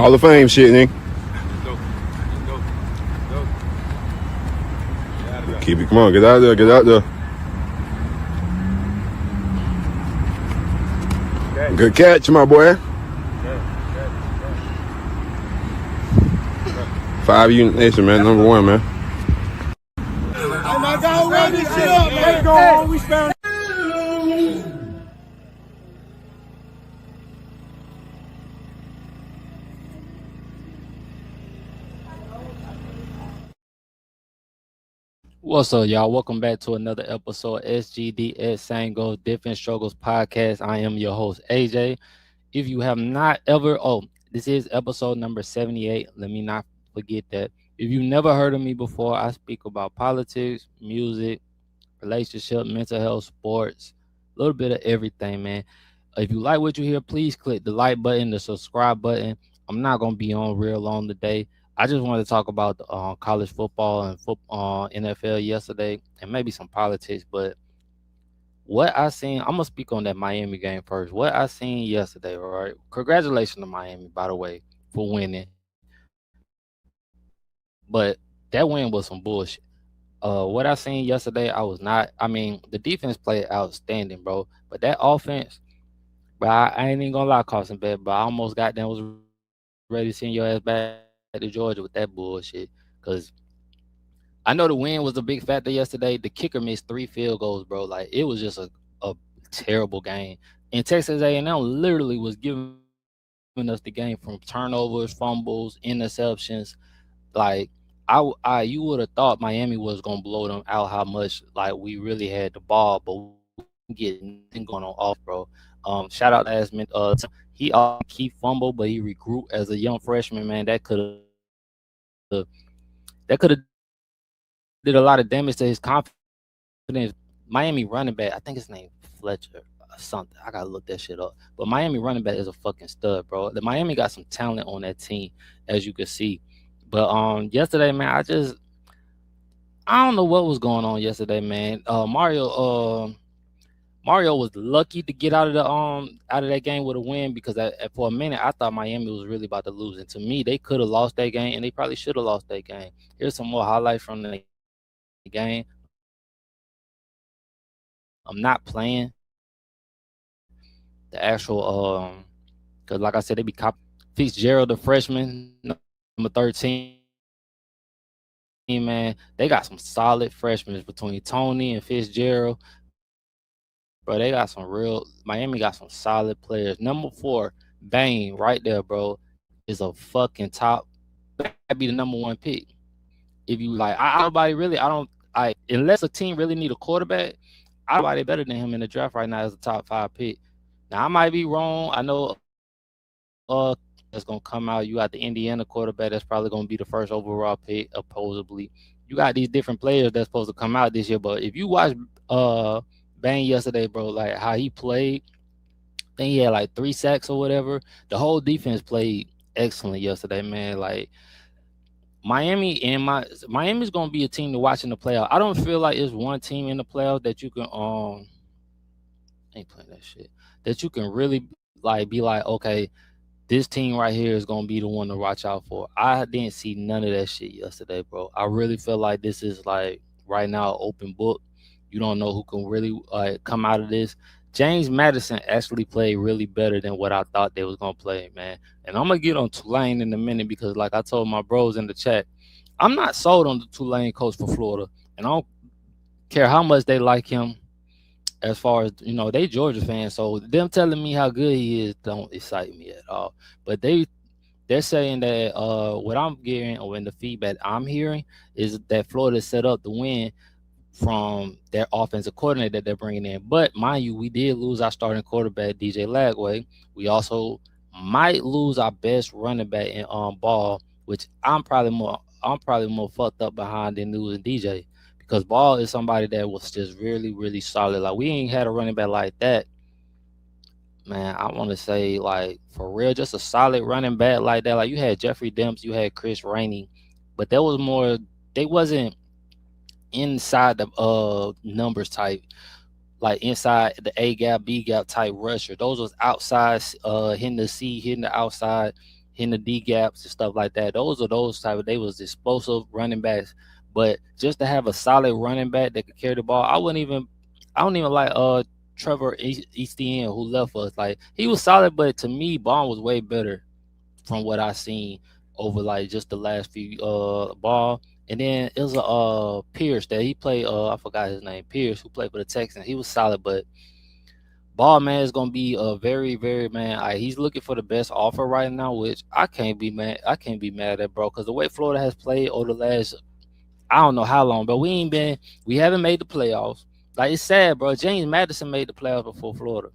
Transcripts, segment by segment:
Hall of Fame shit, nigga. Keep it. Come on, get out there. Get out there. Good catch, my boy. 5U Nation, man. Number one, man. Hey, my dog, run this shit up, man. Let's go home. We spend. What's up, y'all? Welcome back to another episode of Sgds Same Goes Different Struggles podcast. I am your host, AJ. If you have not ever, this is episode number 78. Let me not forget that. If you've never heard of me before, I speak about politics, music, relationship, mental health, sports, a little bit of everything, man. If you like what you hear, please click the like button, the subscribe button. I'm not going to be on real long today. I just wanted to talk about college football and NFL yesterday and maybe some politics. But what I seen, I'm going to speak on that Miami game first. What I seen yesterday, right? Congratulations to Miami, by the way, for winning. But that win was some bullshit. What I seen yesterday, the defense played outstanding, bro. But that offense, but I ain't even gonna lie, Carson Bet, but I almost got them, was ready to send your ass back to Georgia with that bullshit. Because I know the win was a big factor yesterday. The kicker missed 3 field goals, bro. Like, it was just a terrible game. And Texas A&M literally was giving us the game from turnovers, fumbles, interceptions. Like, you would have thought Miami was gonna blow them out how much like we really had the ball, but we get nothing going on off, bro. Shout out to Asman. He key fumble, but he regroup as a young freshman, man. That could have did a lot of damage to his confidence. Miami running back, I think his name Fletcher or something. I gotta look that shit up. But Miami running back is a fucking stud, bro. The Miami got some talent on that team, as you can see. But yesterday, man, I don't know what was going on yesterday, man. Mario was lucky to get out of that game with a win, because for a minute I thought Miami was really about to lose, and to me they could have lost that game, and they probably should have lost that game. Here's some more highlights from the game. I'm not playing the actual because like I said, they be Fitzgerald, the freshman, number 13. Man, they got some solid freshmen between Tony and Fitzgerald. Bro, they got Miami got some solid players. Number 4, Bain, right there, bro, is a fucking top. That'd be the number 1 pick. If you like, unless a team really need a quarterback, nobody better than him in the draft right now as a top 5 pick. Now, I might be wrong. I know that's gonna come out. You got the Indiana quarterback that's probably gonna be the first overall pick, supposedly. You got these different players that's supposed to come out this year. But if you watch Bain yesterday, bro, like how he played, I think he had like 3 sacks or whatever. The whole defense played excellent yesterday, man. Like Miami's gonna be a team to watch in the playoff. I don't feel like it's one team in the playoff that you can ain't playing that shit, that you can really like be like, okay, this team right here is gonna be the one to watch out for. I didn't see none of that shit yesterday, bro. I really feel like this is like right now an open book. You don't know who can really come out of this. James Madison actually played really better than what I thought they was gonna play, man. And I'm gonna get on Tulane in a minute, because like I told my bros in the chat, I'm not sold on the Tulane coach for Florida, and I don't care how much they like him. As far as, you know, they Georgia fans, so them telling me how good he is don't excite me at all. But they're saying that what I'm getting, or in the feedback I'm hearing, is that Florida set up the win from their offensive coordinator that they're bringing in. But mind you, we did lose our starting quarterback, DJ Lagway. We also might lose our best running back in Ball, which I'm probably more fucked up behind than losing DJ. Because Ball is somebody that was just really, really solid. Like, we ain't had a running back like that, man. I want to say, like, for real, just a solid running back like that. Like, you had Jeffrey Demps, you had Chris Rainey, but they wasn't inside the numbers type, like inside the A gap, B gap type rusher. Those was outside, hitting the outside. hitting the D gaps and stuff like that. Those type of, they was explosive running backs. But just to have a solid running back that could carry the ball, I don't even like Trevor Etienne who left us. Like, he was solid, but to me, Bond was way better from what I seen over like just the last few ball. And then it was a Pierce that he played. I forgot his name. Pierce, who played for the Texans. He was solid, but Ball, man, is gonna be a very, very, man. He's looking for the best offer right now, which I can't be mad. I can't be mad at, bro, because the way Florida has played over the last, I don't know how long, but we haven't made the playoffs. Like, it's sad, bro. James Madison made the playoffs before Florida.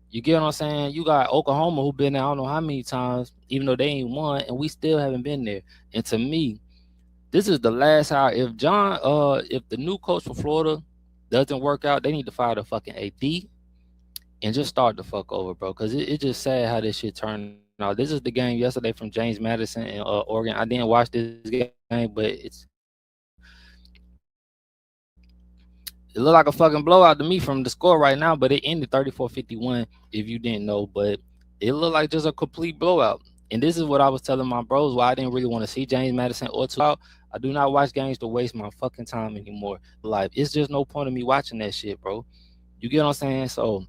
You get what I'm saying? You got Oklahoma, who been there I don't know how many times, even though they ain't won, and we still haven't been there. And to me, this is the last hour. If the new coach for Florida doesn't work out, they need to fire the fucking AD and just start the fuck over, bro. Because it's just sad how this shit turned out. This is the game yesterday from James Madison in Oregon. I didn't watch this game, but it looked like a fucking blowout to me from the score right now, but it ended 34-51 if you didn't know. But it looked like just a complete blowout. And this is what I was telling my bros why I didn't really want to see James Madison or Tulane. I do not watch games to waste my fucking time anymore. Like, it's just no point in me watching that shit, bro. You get what I'm saying? So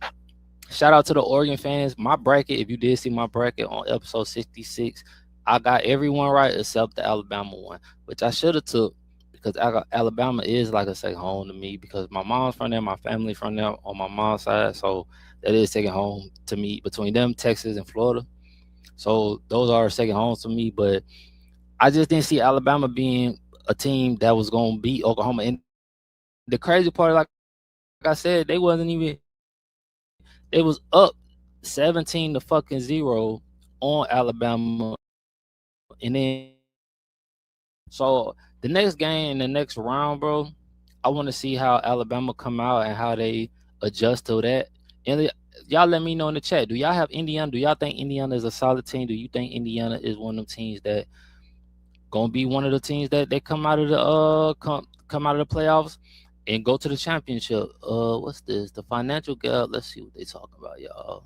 shout out to the Oregon fans. My bracket, if you did see my bracket on episode 66, I got everyone right except the Alabama one, which I should have took, because Alabama is like a second home to me, because my mom's from there, my family from there on my mom's side. So that is second home to me between them, Texas, and Florida. So those are second homes to me. But I just didn't see Alabama being a team that was going to beat Oklahoma. And the crazy part, like I said, they was up 17-0 on Alabama. And then, so the next game in the next round, bro, I want to see how Alabama come out and how they adjust to that. And y'all let me know in the chat. Do y'all have Indiana? Do y'all think Indiana is a solid team? Do you think Indiana is one of them teams that gonna be one of the teams that they come out of the come out of the playoffs and go to the championship? What's this? The financial gap. Let's see what they talking about, y'all.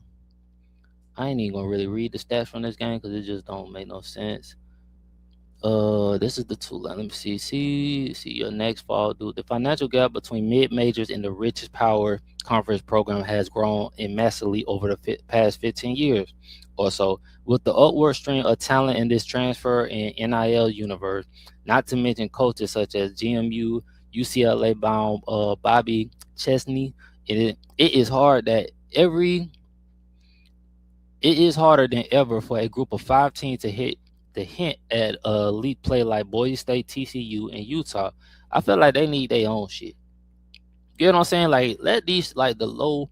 I ain't even gonna really read the stats from this game because it just don't make no sense. This is the Tulane. Let me see your next fall, dude. The financial gap between mid majors and the richest power conference program has grown massively over the past 15 years or so, with the upward stream of talent in this transfer and NIL universe. Not to mention coaches such as GMU, UCLA bound Bobby Chesney. It is harder than ever for a group of 5 teams to hit the hint at elite play like Boise State, TCU, and Utah. I feel like they need their own shit. You know what I'm saying? Like, let these, like, the low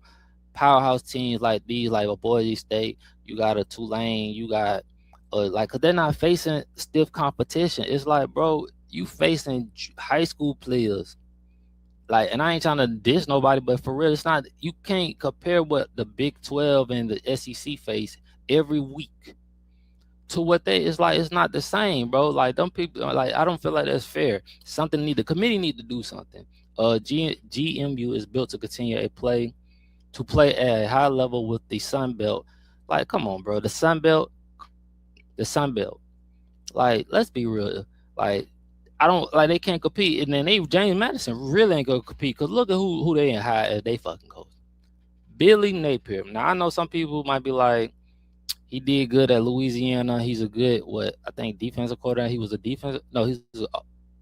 powerhouse teams like these, like a Boise State, you got a Tulane, you got like, cause they're not facing stiff competition. It's like, bro, you facing high school players. Like, and I ain't trying to diss nobody, but for real, it's not. You can't compare what the Big 12 and the SEC face every week to what it's like. It's not the same, bro. Like, them people, like, I don't feel like that's fair. The committee need to do something. GMU is built to continue to play at a high level with the Sun Belt. Like, come on, bro. The Sun Belt. Like, let's be real. Like, I don't like, they can't compete. And then James Madison really ain't gonna compete, because look at who they ain't hired as they fucking coach. Billy Napier. Now, I know some people might be like, he did good at Louisiana. He's a good, defensive coordinator. He's an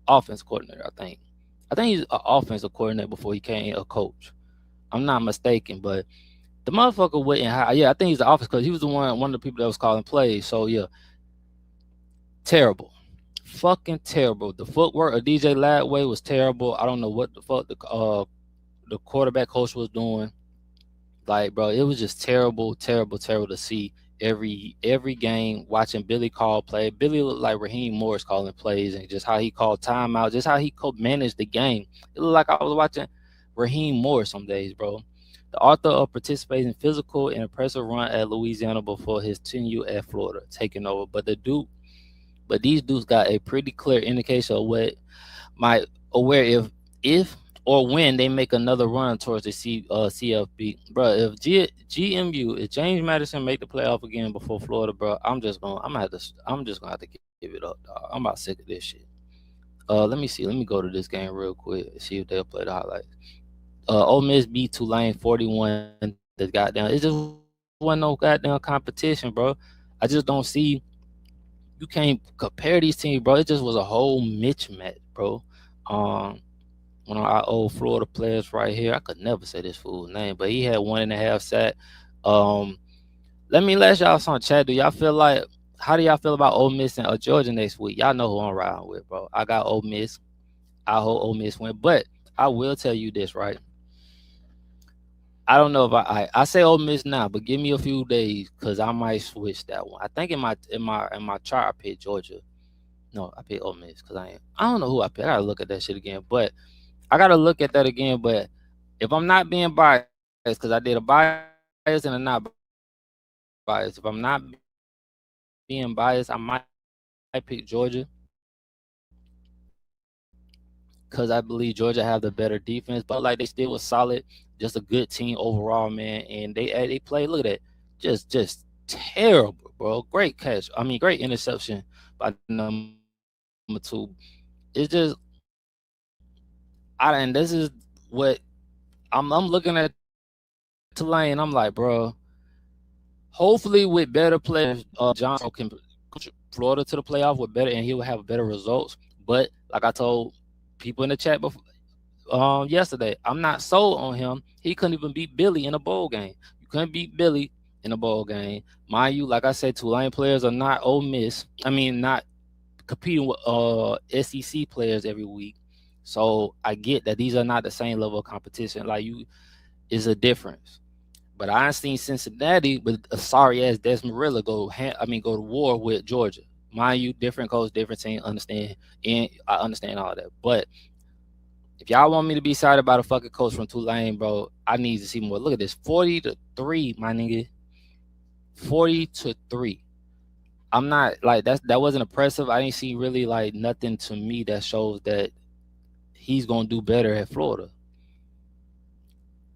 offensive coordinator, I think. I think he's an offensive coordinator before he became a coach. I'm not mistaken, but the motherfucker went and hired. Yeah, I think he's the office, because he was one of the people that was calling plays. So, yeah. Terrible. Fucking terrible. The footwork of DJ Ladway was terrible. I don't know what the fuck the quarterback coach was doing. Like, bro, it was just terrible to see every game, watching Billy call play. Billy looked like Raheem Morris calling plays, and just how he called timeout, just how he managed the game. It looked like I was watching Raheem Morris some days, bro. The author of participating in physical and impressive run at Louisiana before his tenure at Florida, taking over. But these dudes got a pretty clear indication of what if or when they make another run towards the CFB, bro. If GMU, if James Madison make the playoff again before Florida, bro, I'm just gonna have to give it up, dog. I'm about sick of this shit. Let me see. Let me go to this game real quick and see if they'll play the highlights. Ole Miss beat Tulane 41. The goddamn, it just wasn't no goddamn competition, bro. I just don't see. You can't compare these teams, bro. It just was a whole mismatch, bro. Um, One of our old Florida players right here. I could never say this fool's name, but he had 1.5 sack. Um, Let me let y'all some chat. How do y'all feel about Ole Miss and Georgia next week? Y'all know who I'm riding with, bro. I got Ole Miss. I hope Ole Miss win, but I will tell you this, right? I don't know if I say Ole Miss now, but give me a few days because I might switch that one. I think in my chart I picked Georgia. No, I picked Ole Miss because I don't know who I picked. I gotta look at that shit again, but I gotta look at that again. But if I'm not being biased, because I did a bias and a not bias. If I'm not being biased, I might pick Georgia because I believe Georgia have the better defense. But I felt like they still was solid, just a good team overall, man. And they play. Look at that, just terrible, bro. Great catch. I mean, great interception by number two. It's just and this is what I'm looking at Tulane. I'm like, bro. Hopefully, with better players, John can coach Florida to the playoff with better, and he will have better results. But like I told people in the chat before, yesterday, I'm not sold on him. He couldn't even beat Billy in a bowl game. You couldn't beat Billy in a bowl game, mind you. Like I said, Tulane players are not Ole Miss. I mean, not competing with SEC players every week. So I get that these are not the same level of competition. Like you, is a difference. But I ain't seen Cincinnati with a sorry ass Desmarilla go to war with Georgia. Mind you, different coach, different team. Understand, and I understand all that. But if y'all want me to be excited about a fucking coach from Tulane, bro, I need to see more. Look at this, 40-3, my nigga, 40-3. I'm not like that wasn't impressive. I didn't see really like nothing to me that shows that he's gonna do better at Florida.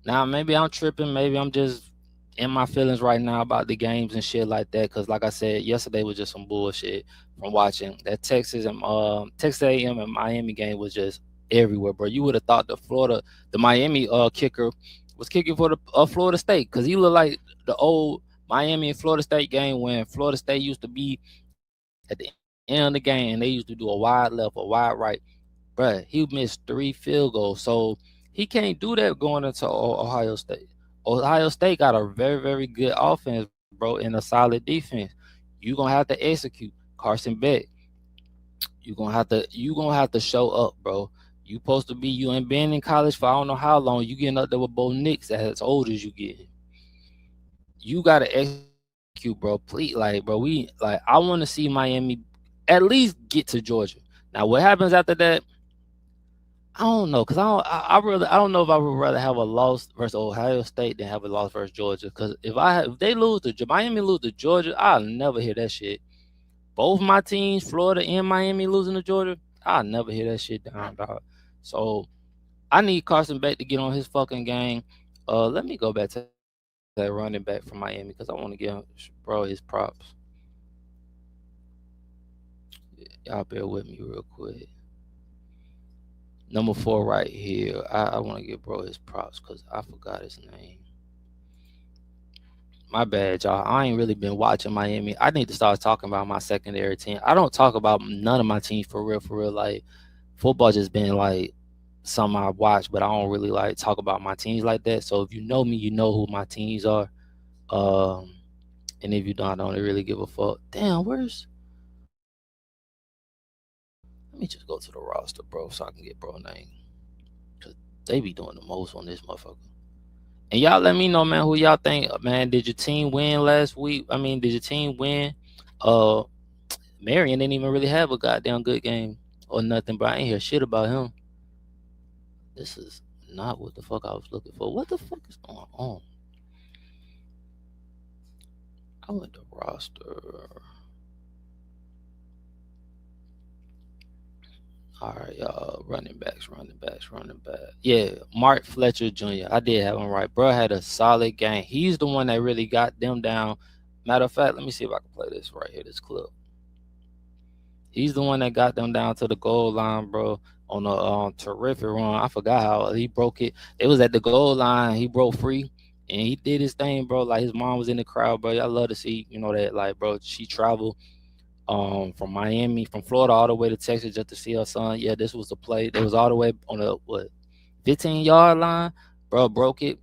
Now maybe I'm tripping. Maybe I'm just in my feelings right now about the games and shit like that. Cause like I said, yesterday was just some bullshit from watching that Texas A&M and Miami game was just everywhere, bro. You would have thought the Miami kicker was kicking for the Florida State, cause he looked like the old Miami and Florida State game when Florida State used to be at the end of the game and they used to do a wide left, a wide right. Bruh, he missed 3 field goals. So he can't do that going into Ohio State. Ohio State got a very, very good offense, bro, and a solid defense. You gonna have to execute. Carson Beck, you gonna have to show up, bro. You ain't been in college for I don't know how long. You getting up there with Bo Nix as old as you get. You gotta execute, bro. Please, like, bro, I want to see Miami at least get to Georgia. Now, what happens after that? I don't know, cause I don't know if I would rather have a loss versus Ohio State than have a loss versus Georgia. Cause if they lose to Miami lose to Georgia, I'll never hear that shit. Both my teams, Florida and Miami, losing to Georgia, I'll never hear that shit down, dog. So I need Carson Beck to get on his fucking game. Let me go back to that running back from Miami because I want to give bro his props. Y'all bear with me real quick. Number 4 right here. I want to give bro his props because I forgot his name. My bad, y'all. I ain't really been watching Miami. I need to start talking about my secondary team. I don't talk about none of my teams for real, for real. Like football just been like something I watch, but I don't really like talk about my teams like that. So if you know me, you know who my teams are. Um, and if you don't really give a fuck. Damn, let me just go to the roster, bro, so I can get bro name. Cause they be doing the most on this motherfucker. And y'all let me know, man, who y'all think, man, did your team win last week? I mean, did your team win? Uh Marion didn't even really have a goddamn good game or nothing, but I ain't hear shit about him. This is not what the fuck I was looking for. What the fuck is going on? I went to roster. All right, y'all. Running backs. Yeah, Mark Fletcher Jr. I did have him right. Bro had a solid game. He's the one that really got them down. Matter of fact, let me see if I can play this right here, this clip. He's the one that got them down to the goal line, bro, on a terrific run. I forgot how he broke it. It was at the goal line. He broke free, and he did his thing, bro. Like his mom was in the crowd, bro. I love to see, that, like, bro. She traveled from Miami, from Florida, all the way to Texas just to see her son. Yeah, this was the play. They was all the way on the 15-yard line, bro. Broke it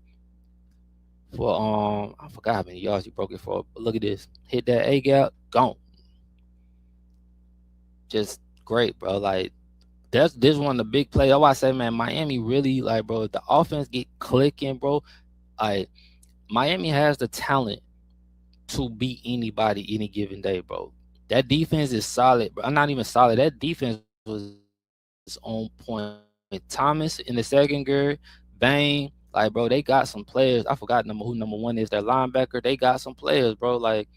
for I forgot how many yards he broke it for. But look at this. Hit that A gap, gone. Just great, bro. Like this one of the big plays. That's why I say, man, Miami really, like, bro, the offense get clicking, bro. Like Miami has the talent to beat anybody any given day, bro. That defense is solid, bro. I'm not even solid. That defense was on point. Thomas in the secondary, Bang, like, bro, they got some players. I forgot who number one is. Their linebacker. They got some players, bro. Like,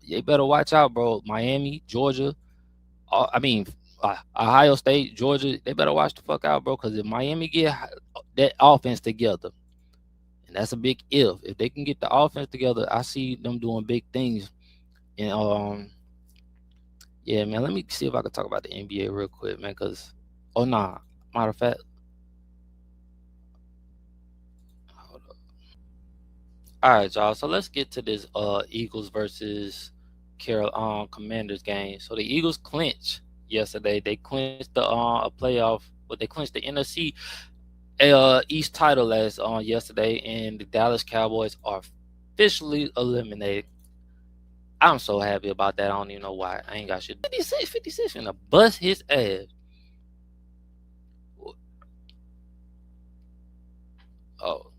you better watch out, bro. Miami, Georgia, Ohio State, Georgia. They better watch the fuck out, bro. Because if Miami get that offense together, and that's a big if they can get the offense together, I see them doing big things. And yeah, man, let me see if I can talk about the NBA real quick, man, because, matter of fact, hold up. All right, y'all, so let's get to this Eagles versus Commanders game. So the Eagles clinched yesterday. They clinched the a playoff, but they clinched the NFC East title last yesterday, and the Dallas Cowboys are officially eliminated. I'm so happy about that. I don't even know why. I ain't got shit. 56 finna bust his ass. Oh,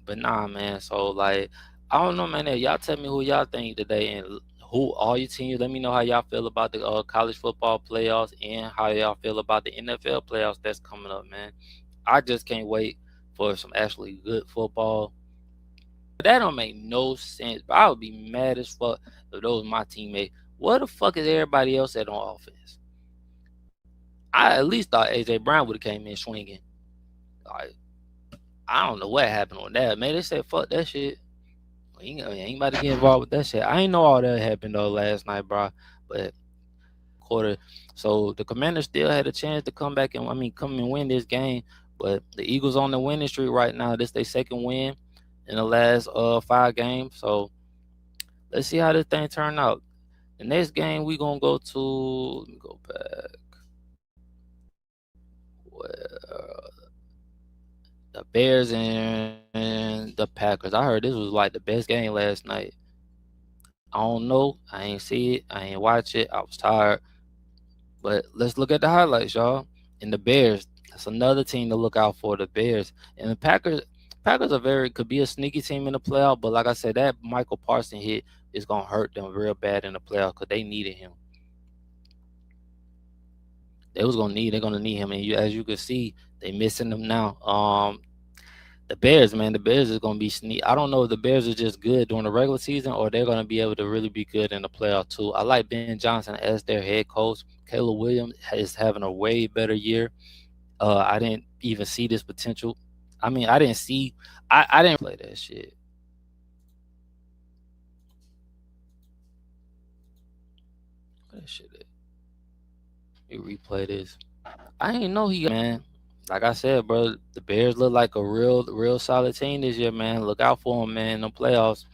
but nah, man. So, like, I don't know, man. Y'all tell me who y'all think today, and who all your teams. Let me know how y'all feel about the college football playoffs and how y'all feel about the NFL playoffs that's coming up, man. I just can't wait for some actually good football. That don't make no sense. But I would be mad as fuck if those my teammates. Where the fuck is everybody else at on offense? I at least thought Ajay Brown would have came in swinging. Like, I don't know what happened on that, man. They said fuck that shit. Ain't about to get involved with that shit. I ain't know all that happened though last night, bro. But quarter, so the Commanders still had a chance to come back and come and win this game. But the Eagles on the winning streak right now. This their second win in the last 5 games. So let's see how this thing turn out. The next game we gonna go to. Let me go back. Well, the Bears and the Packers. I heard this was like the best game last night. I don't know. I ain't see it. I ain't watch it. I was tired. But let's look at the highlights, y'all. And the Bears. That's another team to look out for. The Bears and the Packers. Packers could be a sneaky team in the playoff. But like I said, that Michael Parsons hit is gonna hurt them real bad in the playoff because they needed him. They're gonna need him, and as you can see, they missing him now. The Bears, man, the Bears is gonna be sneaky. I don't know if the Bears are just good during the regular season or they're gonna be able to really be good in the playoff too. I like Ben Johnson as their head coach. Caleb Williams is having a way better year. I didn't even see this potential. I didn't play that shit. What that shit is. You replay this. I didn't know man. Like I said, bro, the Bears look like a real solid team this year, man. Look out for them, man, in the playoffs.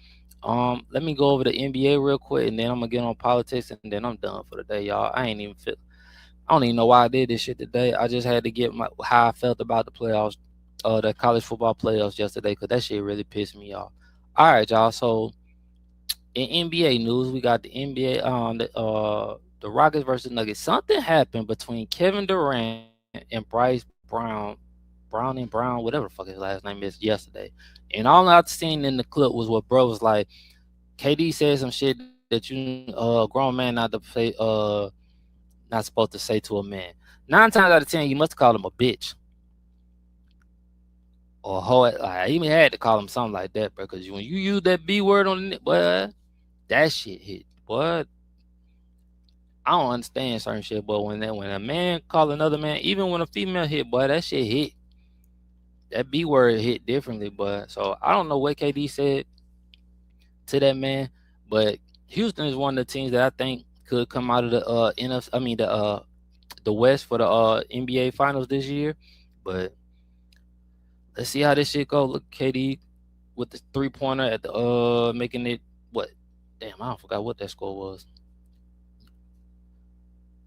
Let me go over the NBA real quick, and then I'm gonna get on politics, and then I'm done for the day, y'all. I don't even know why I did this shit today. I just had to get how I felt about the playoffs, the college football playoffs yesterday, because that shit really pissed me off. All right, y'all. So in NBA news, we got the NBA, the Rockets versus Nuggets. Something happened between Kevin Durant and Bryce Brown, whatever the fuck his last name is, yesterday. And all I seen in the clip was what bro was like. KD said some shit that a grown man not supposed to say to a man. 9 times out of 10, you must call him a bitch or a hoe. I even had to call him something like that, bro. Because when you use that B word on it, boy, that shit hit. Boy, I don't understand certain shit, but when a man call another man, even when a female hit, boy, that shit hit. That B word hit differently, but so I don't know what KD said to that man, but Houston is one of the teams that I think could come out of the NFC, I mean the West for the NBA Finals this year. But let's see how this shit go. Look, KD with the 3-pointer at the making it what? Damn, I forgot what that score was.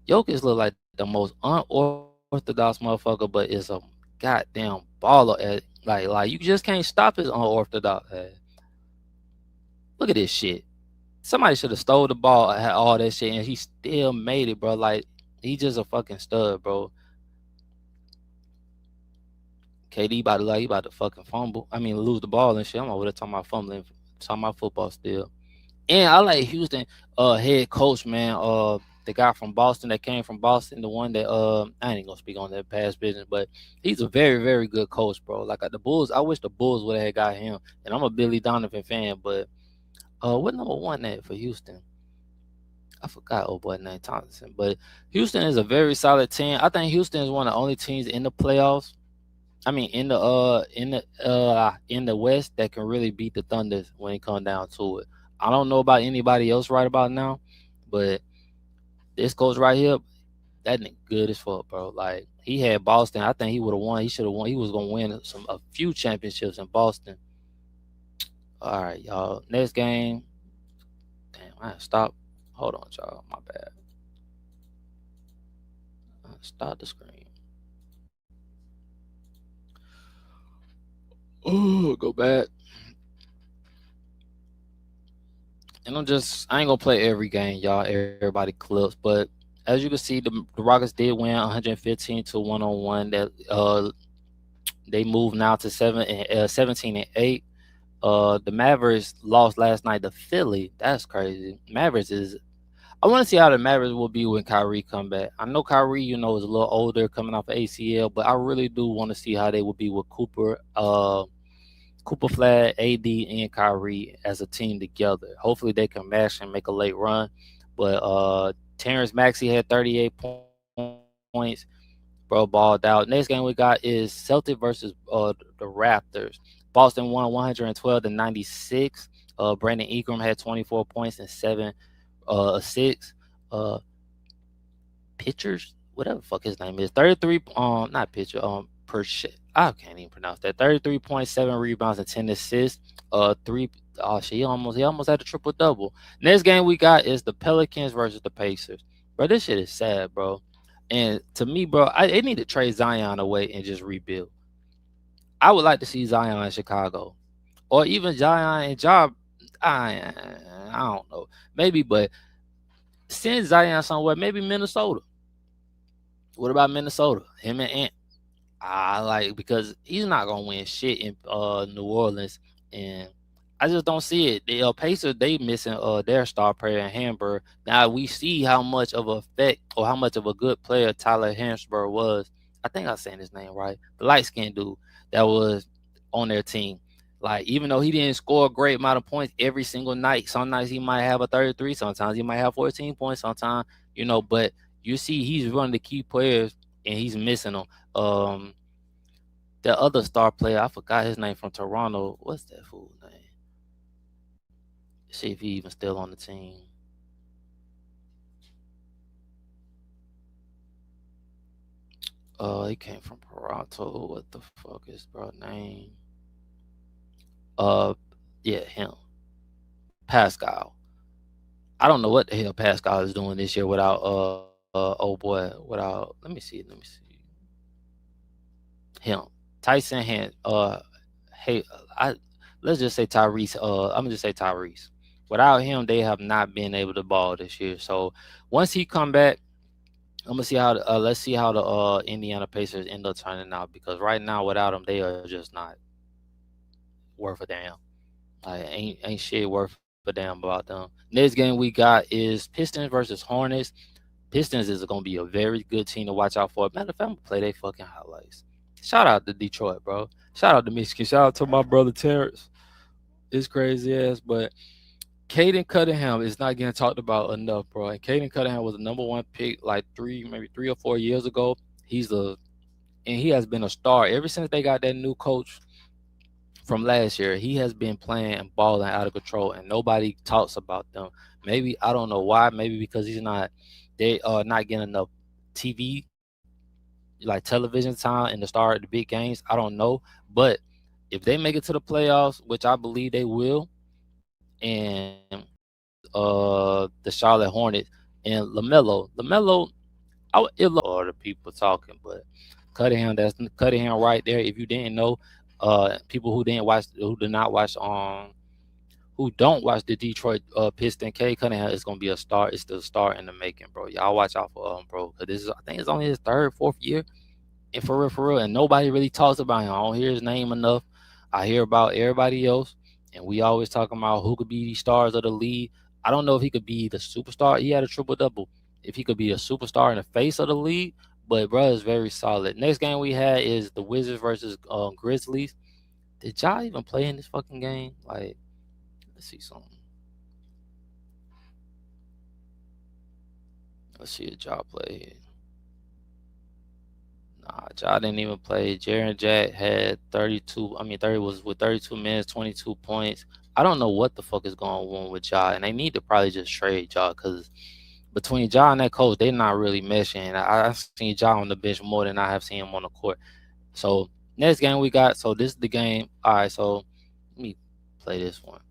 Jokic look like the most unorthodox motherfucker, but is a goddamn baller at like you just can't stop his unorthodox ass. Look at this shit. Somebody should have stole the ball, had all that shit, and he still made it, bro. Like he just a fucking stud, bro. KD he about to fucking fumble. I mean, lose the ball and shit. I'm over there talking about fumbling, talking about football still. And I like Houston head coach, man. The guy from Boston that came from Boston, the one that I ain't gonna speak on that past business, but he's a very, very good coach, bro. Like the Bulls, I wish the Bulls would have got him. And I'm a Billy Donovan fan, but what number one at for Houston? I forgot old boy name Thompson, but Houston is a very solid team. I think Houston is one of the only teams in the playoffs. I mean, in the West that can really beat the Thunder when it comes down to it. I don't know about anybody else right about now, but this coach right here, that nigga good as fuck, bro. Like he had Boston. I think he would have won. He should have won. He was gonna win a few championships in Boston. All right, y'all. Next game. Damn, I stop. Hold on, y'all. My bad. Stop the screen. Oh, go back. And I ain't gonna play every game, y'all. Everybody clips, but as you can see, the Rockets did win 115 to 101. That they moved now to 17 and 8. The Mavericks lost last night to Philly. That's crazy. Mavericks is. I want to see how the Mavericks will be when Kyrie come back. I know Kyrie, is a little older, coming off of ACL, but I really do want to see how they will be with Cooper Flag, AD, and Kyrie as a team together. Hopefully they can match and make a late run. But Terrence Maxey had 38 points. Bro, balled out. Next game we got is Celtic versus the Raptors. Boston won 112 to 96. Brandon Ingram had 24 points and 7 assists. Pitchers, whatever the fuck his name is, 33. Not pitcher. Per shit. I can't even pronounce that. 33.7 rebounds and 10 assists. Three. Oh shit, he almost had a triple double. Next game we got is the Pelicans versus the Pacers. Bro, this shit is sad, bro. And to me, bro, they need to trade Zion away and just rebuild. I would like to see Zion in Chicago, or even Zion and Job. I don't know, maybe, but send Zion somewhere, maybe Minnesota. What about Minnesota? Him and Ant. I like because he's not gonna win shit in New Orleans, and I just don't see it. The Pacers they missing their star player in Hamburg. Now we see how much of a effect or how much of a good player Tyler Hansbrough was. I think I'm saying his name right. The light skinned dude that was on their team. Like even though he didn't score a great amount of points every single night, some nights he might have a 33, sometimes he might have 14 points, sometimes but you see he's one of the key players and he's missing them. The other star player, I forgot his name from Toronto. What's that fool's name? See if he even still on the team. He came from Toronto. What the fuck is bro name? Yeah, him. Pascal. I don't know what the hell Pascal is doing this year without oh boy, without let me see. Him. Tyson Hand hey let's just say Tyrese. I'm gonna just say Tyrese. Without him, they have not been able to ball this year. So once he come back, I'm gonna see how let's see how the Indiana Pacers end up turning out because right now without him, they are just not worth a damn. Like ain't shit worth a damn about them. Next game we got is Pistons versus Hornets. Pistons is gonna be a very good team to watch out for. Matter of fact, I'm gonna play their fucking highlights. Shout out to Detroit, bro. Shout out to Michigan. Shout out to my brother Terrence. It's crazy ass, but Caden Cunningham is not getting talked about enough, bro. And Caden Cunningham was the number one pick like maybe 3 or 4 years ago. And he has been a star ever since they got that new coach from last year. He has been playing and balling out of control, and nobody talks about them. Maybe I don't know why. Maybe because they are not getting enough TV, like television time, and the start of the big games. I don't know, but if they make it to the playoffs, which I believe they will, and the Charlotte Hornets and Lamelo, or the people talking, but Cunningham right there. If you didn't know, people who did not watch who don't watch the Detroit Pistons, K Cunningham is gonna be a star. It's the star in the making, bro. Y'all watch out for bro, because this is I think it's only his third, fourth year, and for real, and nobody really talks about him. I don't hear his name enough. I hear about everybody else, and we always talking about who could be the stars of the league. I don't know if he could be the superstar. He had a triple double. If he could be a superstar in the face of the league, but bro is very solid. Next game we had is the Wizards versus Grizzlies. Did y'all even play in this fucking game? Like, let's see something. Let's see a job play here. Nah, Ja didn't even play. Jaren Jack had 32. I mean, 30 was with 32 minutes, 22 points. I don't know what the fuck is going on with Ja, and they need to probably just trade Ja because between Ja and that coach, they're not really meshing. I've seen Ja on the bench more than I have seen him on the court. So next game we got. So this is the game. All right, so let me play this one.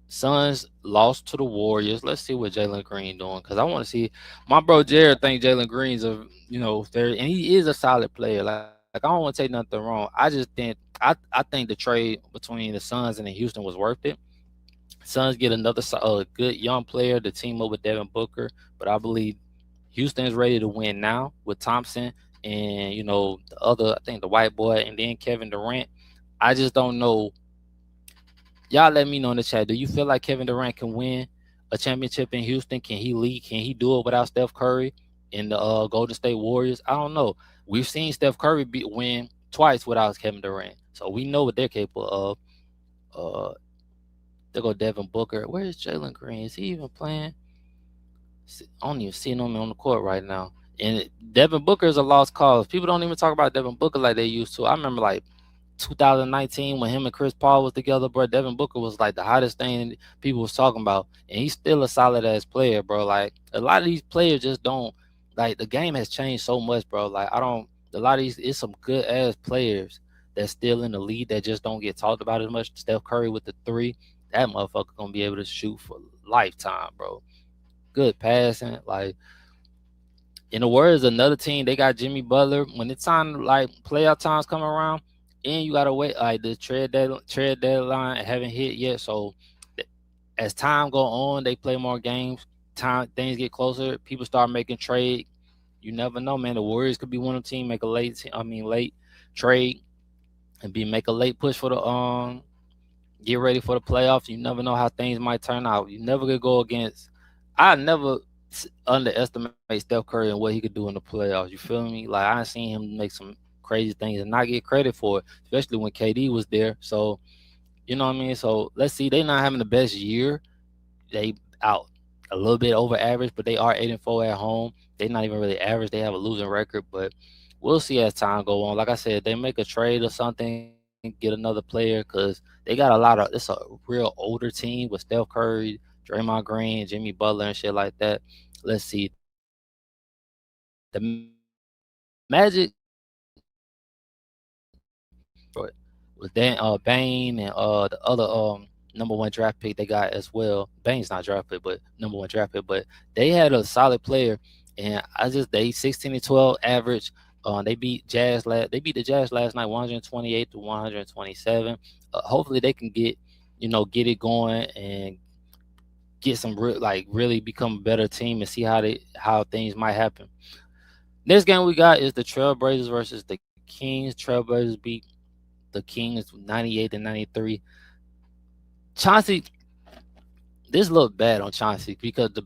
Suns lost to the Warriors. Let's see what Jalen Green doing because I want to see. My bro Jared think Jalen Green's very and he is a solid player. Like I don't want to take nothing wrong. I just think I think the trade between the Suns and the Houston was worth it. Suns get another good young player to team up with Devin Booker, but I believe Houston is ready to win now with Thompson and the other. I think the white boy and then Kevin Durant. I just don't know. Y'all let me know in the chat. Do you feel like Kevin Durant can win a championship in Houston? Can he lead? Can he do it without Steph Curry and the Golden State Warriors? I don't know. We've seen Steph Curry win twice without Kevin Durant, so we know what they're capable of. Uh, there go Devin Booker. Where's Jalen Green? Is he even playing? I don't even see him on the court right now. And Devin Booker is a lost cause. People don't even talk about Devin Booker like they used to. I remember like 2019 when him and Chris Paul was together, bro. Devin Booker was like the hottest thing people was talking about, and he's still a solid ass player, bro. Like a lot of these players just don't like the game has changed so much, bro. Like I don't a lot of these it's some good ass players that's still in the league that just don't get talked about as much. Steph Curry with the three, that motherfucker gonna be able to shoot for lifetime, bro. Good passing, like in the words of another team, they got Jimmy Butler. When it's time like playoff times come around, and you gotta wait like the trade deadline haven't hit yet. So as time go on, they play more games. Time things get closer. People start making trade. You never know, man. The Warriors could be one of the team make a late trade and make a late push for the get ready for the playoffs. You never know how things might turn out. You never could go against. I never underestimate Steph Curry and what he could do in the playoffs. You feel me? Like I seen him make some crazy things and not get credit for it, especially when KD was there. So you know what I mean. So let's see. They not having the best year. They out a little bit over average, but they are 8-4 at home. They're not even really average. They have a losing record, but we'll see as time go on. Like I said, they make a trade or something, get another player because they got a lot of. It's a real older team with Steph Curry, Draymond Green, Jimmy Butler, and shit like that. Let's see. The Magic with Dan Bain and the other number one draft pick they got as well. Bain's not draft pick, but number one draft pick. But they had a solid player, and they 16-12 average. They beat the Jazz last night, 128-127. Hopefully they can get it going and get some really become a better team and see how things might happen. Next game we got is the Trailblazers versus the Kings. Trailblazers beat the Kings 98-93. Chauncey, this looked bad on Chauncey because the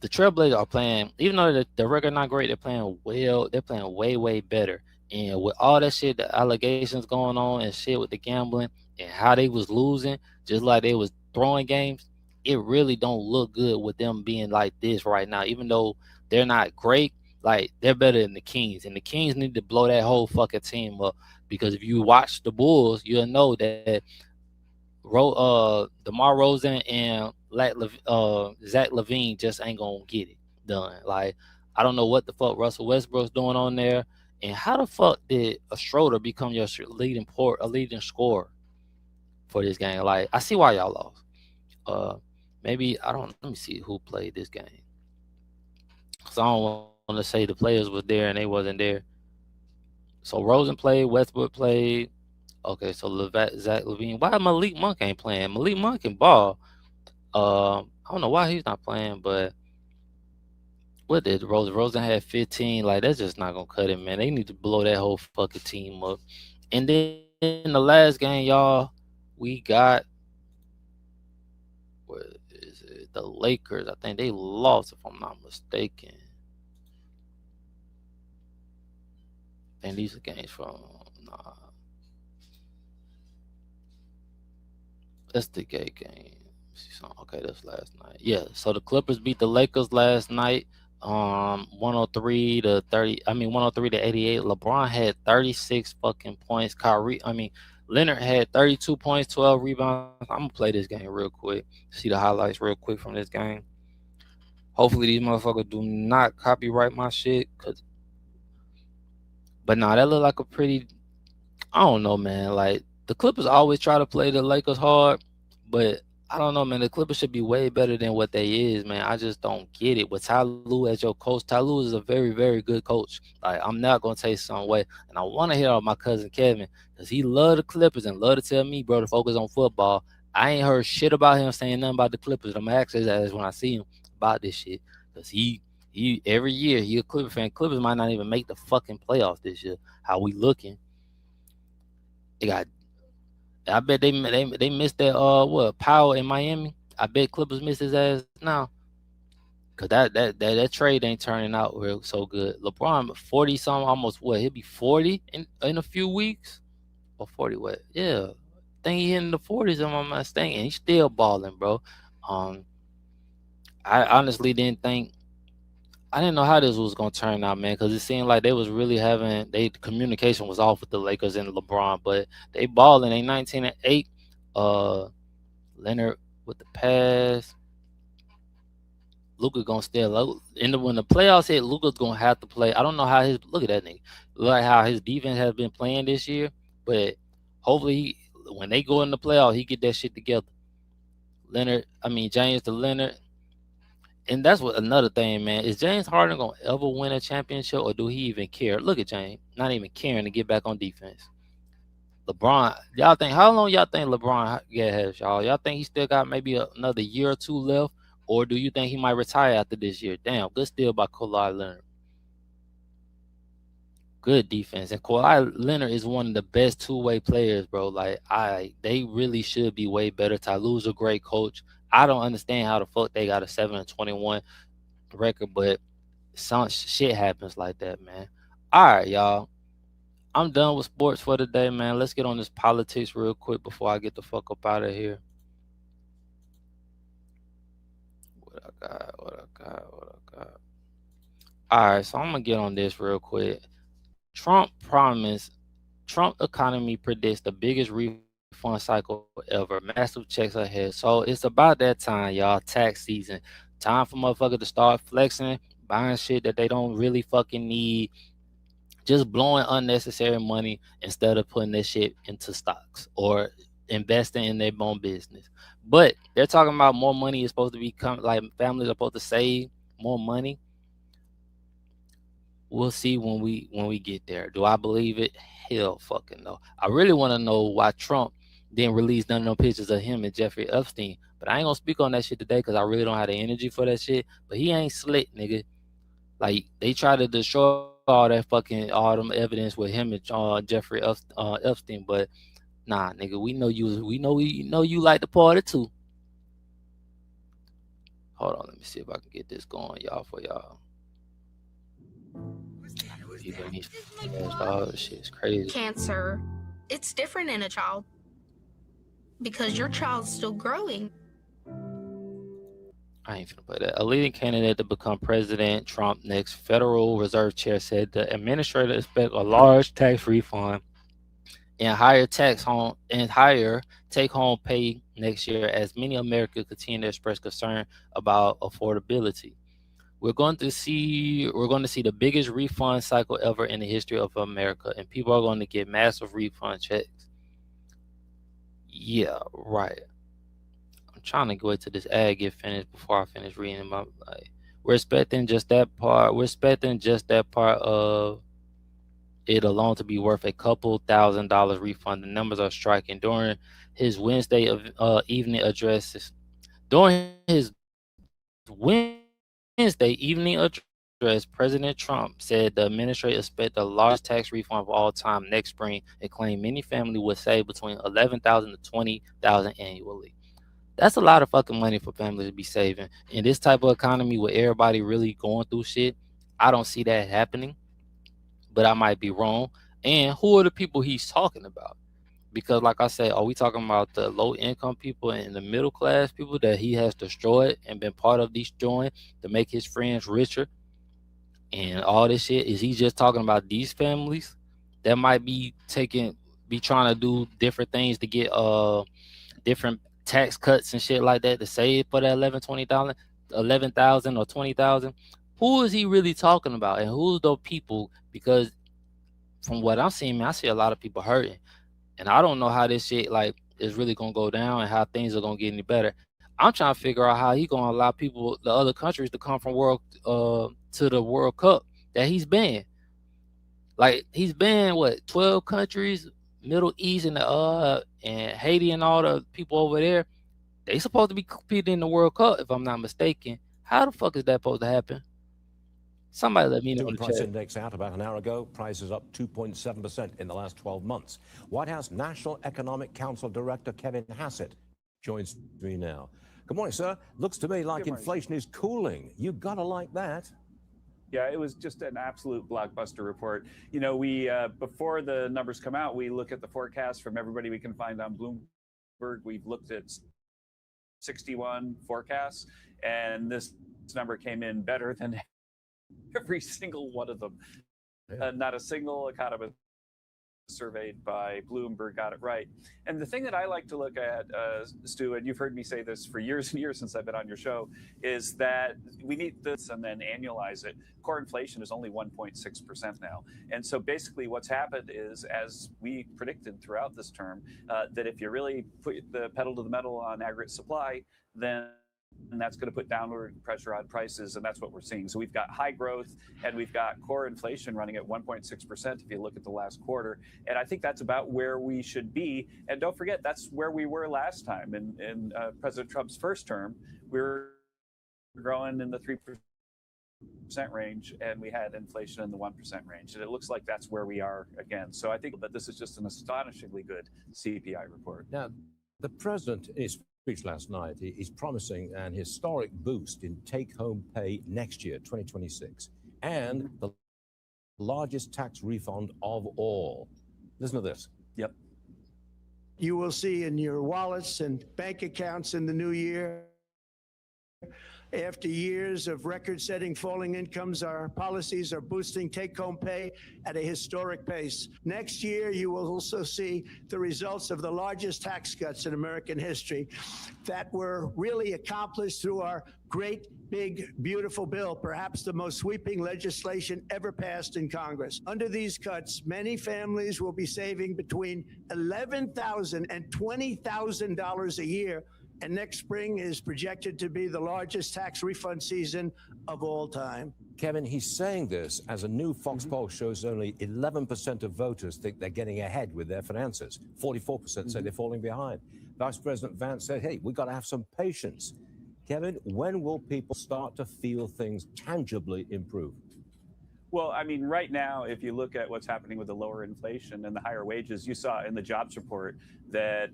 Trailblazers are playing, even though the record not great, they're playing well. They're playing way, way better. And with all that shit, the allegations going on and shit with the gambling and how they was losing, just like they was throwing games, it really don't look good with them being like this right now. Even though they're not great, like they're better than the Kings, and the Kings need to blow that whole fucking team up. Because if you watch the Bulls, you'll know that DeMar Rosen and Zach Levine just ain't gonna get it done. Like I don't know what the fuck Russell Westbrook's doing on there, and how the fuck did a Schroeder become your leading scorer for this game? Like I see why y'all lost. Maybe I don't. Let me see who played this game, cause I don't want to say the players was there and they wasn't there. So Rosen played, Westbrook played. Okay, so Zach Levine. Why Malik Monk ain't playing? Malik Monk can ball. I don't know why he's not playing, but what did Rosen? Rosen had 15. Like that's just not gonna cut it, man. They need to blow that whole fucking team up. And then the last game, y'all, we got what is it? The Lakers. I think they lost, if I'm not mistaken. And these are games from nah. That's the gay game. See something. Okay, that's last night. Yeah. So the Clippers beat the Lakers last night. 103 to 30. I mean 103 to 88. LeBron had 36 fucking points. Leonard had 32 points, 12 rebounds. I'm gonna play this game real quick. See the highlights real quick from this game. Hopefully these motherfuckers do not copyright my shit. But nah, that looked like a pretty. I don't know, man. Like the Clippers always try to play the Lakers hard, but I don't know, man. The Clippers should be way better than what they is, man. I just don't get it. With Ty Lue as your coach, Ty Lue is a very, very good coach. Like I'm not gonna take some way, and I want to hear out my cousin Kevin because he love the Clippers and love to tell me, bro, to focus on football. I ain't heard shit about him saying nothing about the Clippers. I'm ask his ass when I see him about this shit because he every year he a Clipper fan. Clippers might not even make the fucking playoffs this year. How we looking? They got. I bet they missed that Powell in Miami. I bet Clippers missed his ass now. Cause that trade ain't turning out real so good. LeBron 40 something, almost what? He'll be 40 in a few weeks. Or 40 what? Yeah. I think he in the 40s if I'm not mistaken. He's still balling, bro. Um I honestly didn't think I didn't know how this was gonna turn out, man, because it seemed like they was really having communication was off with the Lakers and LeBron, but they balling. They 19-8. Uh, Leonard with the pass. Luka gonna stay low. When the playoffs hit, Luka's gonna have to play. I don't know how his look at that nigga. Like how his defense has been playing this year, but hopefully when they go in the playoffs, he get that shit together. James to Leonard. And that's what another thing, man. Is James Harden gonna ever win a championship, or do he even care? Look at James, not even caring to get back on defense. LeBron, y'all think how long y'all think LeBron has, y'all? Y'all think he still got maybe another year or two left, or do you think he might retire after this year? Damn, good steal by Colleg Leonard. Good defense, and Kawhi Leonard is one of the best two-way players, bro. Like they really should be way better. Ty Lue's a great coach. I don't understand how the fuck they got a 7-21 record, but some shit happens like that, man. All right, y'all. I'm done with sports for today, man. Let's get on this politics real quick before I get the fuck up out of here. What I got. All right, so I'm gonna get on this real quick. Trump economy predicts the biggest refund cycle ever. Massive checks ahead. So it's about that time, y'all. Tax season. Time for motherfuckers to start flexing, buying shit that they don't really fucking need, just blowing unnecessary money instead of putting that shit into stocks or investing in their own business. But they're talking about more money is supposed to become like families are supposed to save more money. We'll see when we get there. Do I believe it? Hell fucking no. I really want to know why Trump didn't release none of them pictures of him and Jeffrey Epstein. But I ain't gonna speak on that shit today because I really don't have the energy for that shit. But he ain't slick, nigga. Like they try to destroy all them evidence with him and Jeffrey Epstein, but nah, nigga, we know you like the party too. Hold on, let me see if I can get this going, y'all, for y'all. This shit's crazy. Cancer, it's different in a child because your child's still growing. I ain't finna play that. A leading candidate to become President Trump next Federal Reserve Chair said the administrator expect a large tax refund and higher take-home pay next year as many Americans continue to express concern about affordability. We're going to see the biggest refund cycle ever in the history of America, and people are going to get massive refund checks. Yeah, right. I'm trying to wait till this ad get finished before I finish reading my. We're expecting just that part. We're expecting just that part of it alone to be worth a couple $1,000 refund. The numbers are striking. During his Wednesday evening addresses, during his Wednesday evening address, President Trump said the administration expect the largest tax refund of all time next spring and claimed many families would save between $11,000 to $20,000 annually. That's a lot of fucking money for families to be saving. In this type of economy where everybody really going through shit, I don't see that happening, but I might be wrong. And who are the people he's talking about? Because like I said, are we talking about the low income people and the middle class people that he has destroyed and been part of destroying to make his friends richer and all this shit? Is he just talking about these families that might be trying to do different things to get different tax cuts and shit like that to save for that $11,000 or $20,000? Who is he really talking about, and who's those people? Because from what I'm seeing, man, I see a lot of people hurting, and I don't know how this shit like is really gonna go down and how things are gonna get any better. I'm trying to figure out how he gonna allow people, the other countries, to come from to the World Cup that he's banned. Like he's banned what 12 countries, Middle East and Haiti and all the people over there. They supposed to be competing in the World Cup, if I'm not mistaken. How the fuck is that supposed to happen? Somebody let me know in the Price chat. index out about an hour ago. Prices up 2.7% in the last 12 months. White House National Economic Council Director Kevin Hassett joins me now. Good morning, sir. Looks to me like inflation is cooling. You gotta like that. Yeah, it was just an absolute blockbuster report. You know, we before the numbers come out, we look at the forecast from everybody we can find on Bloomberg. We've looked at 61 forecasts, and this number came in better than every single one of them. Yeah. Not a single economist surveyed by Bloomberg got it right. And the thing that I like to look at, Stu, and you've heard me say this for years and years since I've been on your show, is that we need this and then annualize it. Core inflation is only 1.6% now. And so basically what's happened is, as we predicted throughout this term, that if you really put the pedal to the metal on aggregate supply, then that's going to put downward pressure on prices, and that's what we're seeing. So we've got high growth, and we've got core inflation running at 1.6% if you look at the last quarter. And I think that's about where we should be. And don't forget, that's where we were last time in President Trump's first term. We were growing in the 3% range, and we had inflation in the 1% range. And it looks like that's where we are again. So I think that this is just an astonishingly good CPI report. Now, the president is speech last night, he's promising an historic boost in take-home pay next year, 2026, and the largest tax refund of all. Listen to this. Yep. You will see in your wallets and bank accounts in the new year, after years of record-setting falling incomes, our policies are boosting take-home pay at a historic pace. Next year, you will also see the results of the largest tax cuts in American history that were really accomplished through our great, big, beautiful bill, perhaps the most sweeping legislation ever passed in Congress. Under these cuts, many families will be saving between $11,000 and $20,000 a year, and next spring is projected to be the largest tax refund season of all time. Kevin, he's saying this as a new Fox poll shows only 11% of voters think they're getting ahead with their finances. 44% say they're falling behind. Vice President Vance said, hey, we've got to have some patience. Kevin, when will people start to feel things tangibly improve? Well, I mean, right now, if you look at what's happening with the lower inflation and the higher wages, you saw in the jobs report that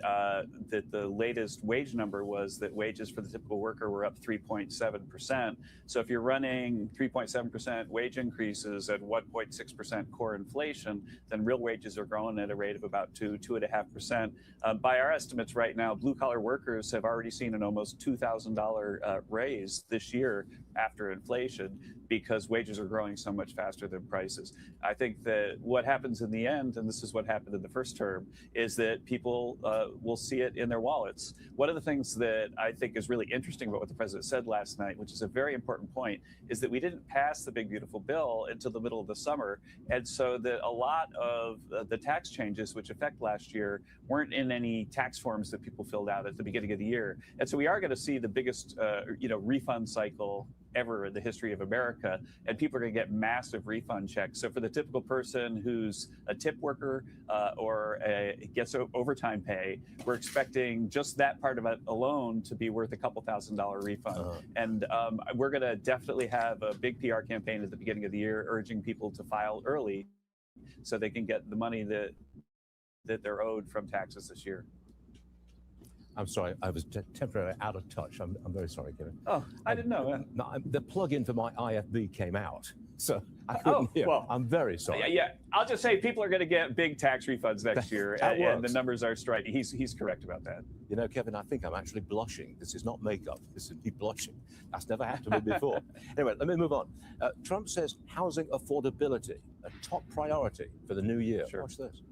that the latest wage number was that wages for the typical worker were up 3.7%. So if you're running 3.7% wage increases at 1.6% core inflation, then real wages are growing at a rate of about 2.5%. By our estimates right now, blue collar workers have already seen an almost $2,000 raise this year after inflation, because wages are growing so much faster than prices. I think that what happens in the end, and this is what happened in the first term, is that people will see it in their wallets. One of the things that I think is really interesting about what the president said last night, which is a very important point, is that we didn't pass the big beautiful bill until the middle of the summer. And so that a lot of the tax changes which affect last year weren't in any tax forms that people filled out at the beginning of the year. And so we are going to see the biggest refund cycle ever in the history of America, and people are going to get massive refund checks. So for the typical person who's a tip worker or gets overtime pay, we're expecting just that part of it alone to be worth a couple $1,000 refund. And we're going to definitely have a big PR campaign at the beginning of the year urging people to file early so they can get the money that they're owed from taxes this year. I'm sorry, I was temporarily out of touch. I'm very sorry, Kevin. Oh, I didn't know. No, the plug-in for my IFB came out, so I couldn't hear. Well, I'm very sorry. Yeah, I'll just say people are going to get big tax refunds next year, and the numbers are striking. He's correct about that. You know, Kevin, I think I'm actually blushing. This is not makeup. This is me blushing. That's never happened to me before. Anyway, let me move on. Trump says housing affordability, a top priority for the new year. Sure. Watch this.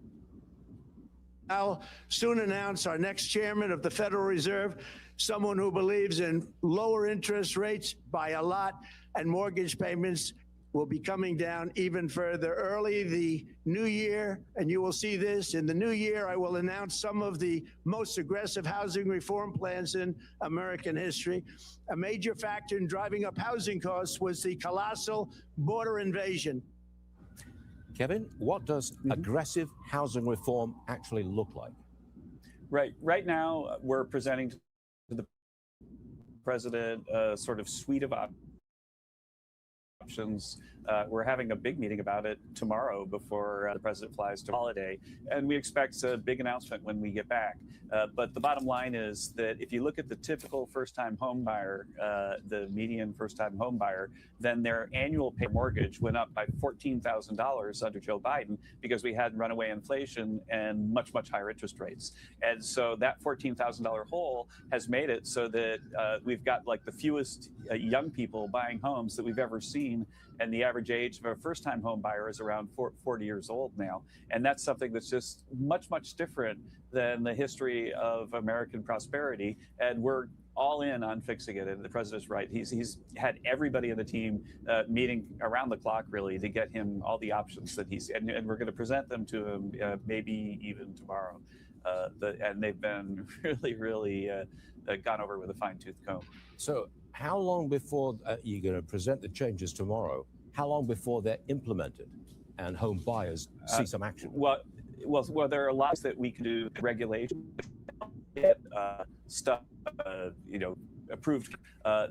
I'll soon announce our next chairman of the Federal Reserve, someone who believes in lower interest rates by a lot, and mortgage payments will be coming down even further early the new year. And you will see this in the new year. I will announce some of the most aggressive housing reform plans in American history. A major factor in driving up housing costs was the colossal border invasion. Kevin, what does aggressive housing reform actually look like? Right now, we're presenting to the president a sort of suite of options. We're having a big meeting about it tomorrow before the president flies to holiday, and we expect a big announcement when we get back. But the bottom line is that if you look at the typical first-time home buyer, the median first-time home buyer, then their annual pay mortgage went up by $14,000 under Joe Biden because we had runaway inflation and much, much higher interest rates. And so that $14,000 hole has made it so that we've got like the fewest young people buying homes that we've ever seen. And the average age of a first-time home buyer is around 40 years old now. And that's something that's just much, much different than the history of American prosperity. And we're all in on fixing it. And the president's right. He's had everybody in the team meeting around the clock, really, to get him all the options that and we're going to present them to him maybe even tomorrow. And they've been really gone over with a fine-tooth comb. So how long before you're going to present the changes tomorrow, how long before they're implemented and home buyers see some action? Well, there are lots that we can do, regulation, get stuff, approved.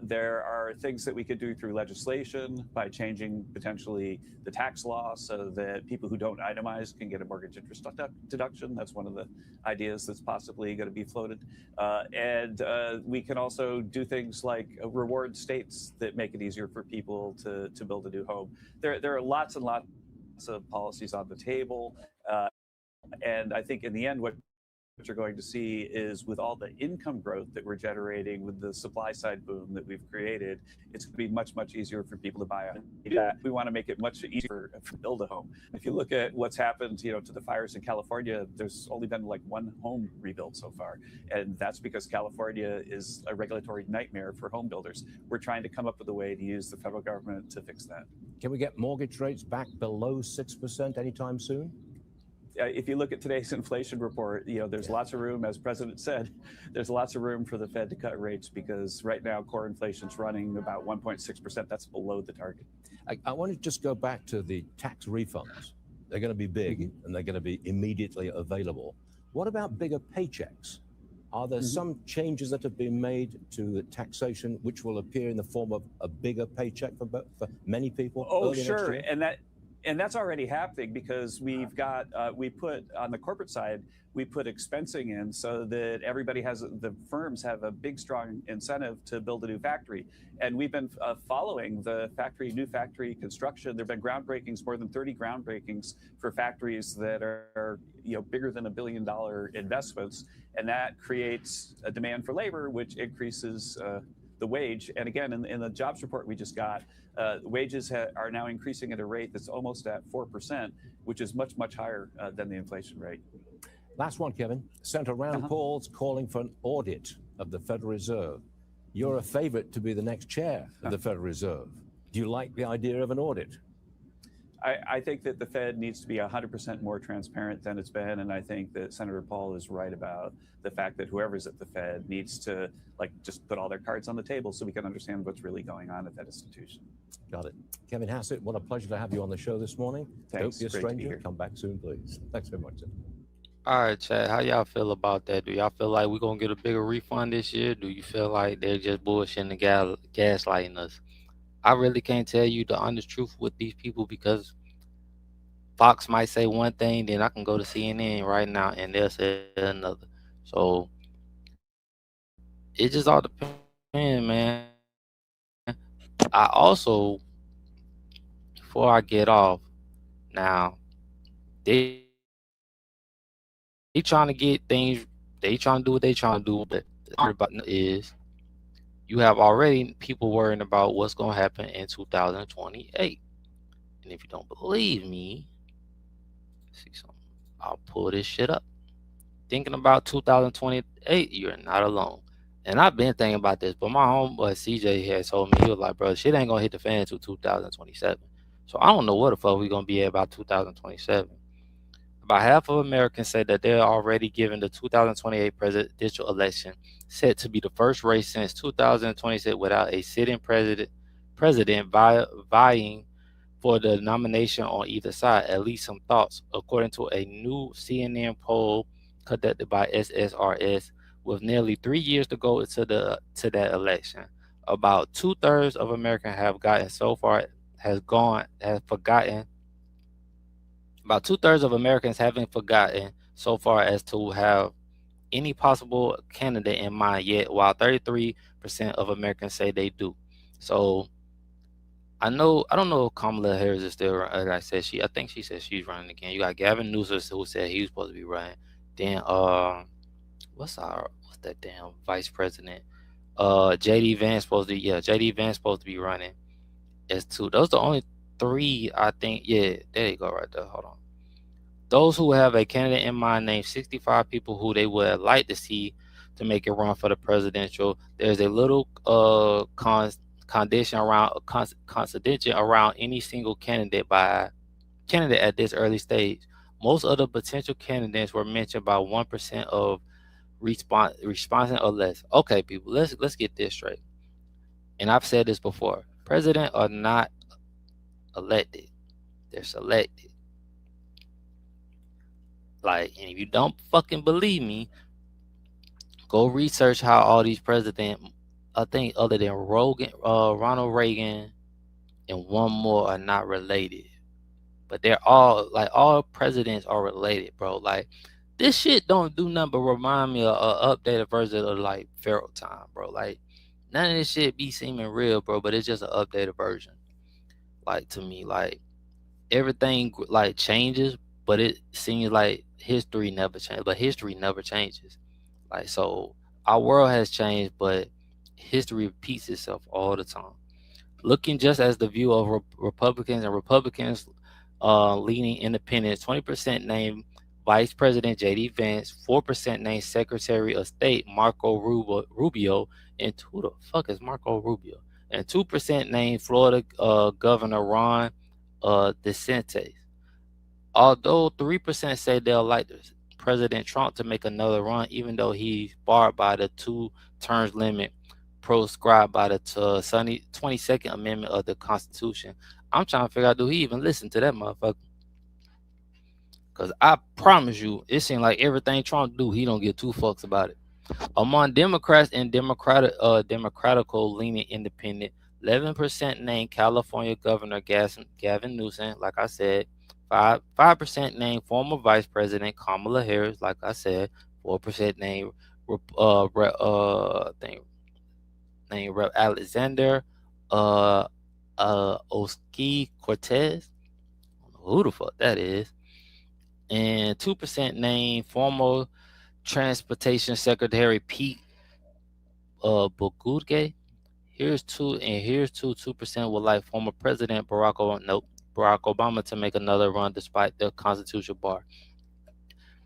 There are things that we could do through legislation by changing potentially the tax law so that people who don't itemize can get a mortgage interest deduction. That's one of the ideas that's possibly going to be floated. And we can also do things like reward states that make it easier for people to build a new home. There are lots and lots of policies on the table. And I think in the end, what you're going to see is with all the income growth that we're generating with the supply side boom that we've created, it's going to be much, much easier for people to buy a home. We want to make it much easier to build a home. If you look at what's happened, to the fires in California, there's only been like one home rebuilt so far. And that's because California is a regulatory nightmare for home builders. We're trying to come up with a way to use the federal government to fix that. Can we get mortgage rates back below 6% anytime soon? If you look at today's inflation report, there's lots of room, as President said, there's lots of room for the Fed to cut rates because right now core inflation's running about 1.6%. That's below the target. I want to just go back to the tax refunds. They're going to be big and they're going to be immediately available. What about bigger paychecks? Are there some changes that have been made to the taxation which will appear in the form of a bigger paycheck for many people early Sure, next year? and that's already happening because we've got we put on the corporate side, we put expensing in so that everybody has, the firms have a big strong incentive to build a new factory, and we've been following the new factory construction. There've been groundbreakings, more than 30 groundbreakings for factories that are bigger than $1 billion investments, and that creates a demand for labor, which increases the wage. And again, in the jobs report we just got, wages are now increasing at a rate that's almost at 4%, which is much, much higher than the inflation rate. Last one, Kevin. Senator Rand Paul's calling for an audit of the Federal Reserve. You're a favorite to be the next chair of the Federal Reserve. Do you like the idea of an audit? I think that the Fed needs to be 100% more transparent than it's been, and I think that Senator Paul is right about the fact that whoever's at the Fed needs to just put all their cards on the table so we can understand what's really going on at that institution. Got it. Kevin Hassett, what a pleasure to have you on the show this morning. Thanks. Don't be a Great to be stranger. here. Come back soon, please. Thanks very much, sir. All right, Chad, how y'all feel about that? Do y'all feel like we're going to get a bigger refund this year? Do you feel like they're just bullshitting and gaslighting us? I really can't tell you the honest truth with these people because Fox might say one thing, then I can go to CNN right now and they'll say another. So it just all depends, man. I also, before I get off, now they trying to get things, they trying to do what they trying to do, but the part about it is you have already people worrying about what's going to happen in 2028. And if you don't believe me, see something, I'll pull this shit up. Thinking about 2028, you're not alone. And I've been thinking about this, but my homeboy CJ had told me, he was like, bro, shit ain't gonna hit the fan until 2027. So I don't know what the fuck we gonna be at about 2027. About half of Americans say that they're already given the 2028 presidential election set to be the first race since 2026 without a sitting president vying for the nomination on either side. At least some thoughts, according to a new CNN poll conducted by SSRS, with nearly 3 years to go to that election. About 2/3 of Americans have forgotten. About 2/3 of Americans haven't forgotten so far as to have any possible candidate in mind yet, while 33% of Americans say they do. So I don't know if Kamala Harris is still running. Like I said, I think she said she's running again. You got Gavin Newsom who said he was supposed to be running. Then what's that damn vice president? JD Vance supposed to be running as two. Those are the only three, I think. Yeah, there you go right there. Hold on. Those who have a candidate in mind name 65 people who they would like to see to make it run for the presidential. There's a little condition around any single candidate at this early stage. Most of the potential candidates were mentioned by 1% of responding or less. Okay, people, let's get this straight. And I've said this before: presidents are not elected; they're selected. And if you don't fucking believe me, go research how all these presidents, I think other than Ronald Reagan and one more, are not related. But they're all presidents are related, bro. This shit don't do nothing but remind me of an updated version of Pharaoh time, bro. None of this shit be seeming real, bro, but it's just an updated version. To me, everything changes, but it seems like history never changes. But history never changes. So our world has changed, but history repeats itself all the time. Looking just as the view of Republicans leaning independents, 20% named Vice President J.D. Vance, 4% named Secretary of State Marco Rubio, and who the fuck is Marco Rubio? And 2% named Florida Governor Ron DeSantis. Although 3% say they'll like President Trump to make another run, even though he's barred by the 2 terms limit proscribed by the 22nd Amendment of the Constitution. I'm trying to figure out, do he even listen to that motherfucker? Because I promise you, it seems like everything Trump do, he don't give 2 fucks about it. Among Democrats and democratical leaning independent, 11% named California Governor Gavin Newsom, like I said. 5% named former Vice President Kamala Harris, like I said. 4% named Rep. Alexander Oski Cortez. I don't know who the fuck that is. And 2% named former Transportation Secretary Pete Buttigieg. Here's 2% would like former President Barack Obama to make another run despite the constitutional bar.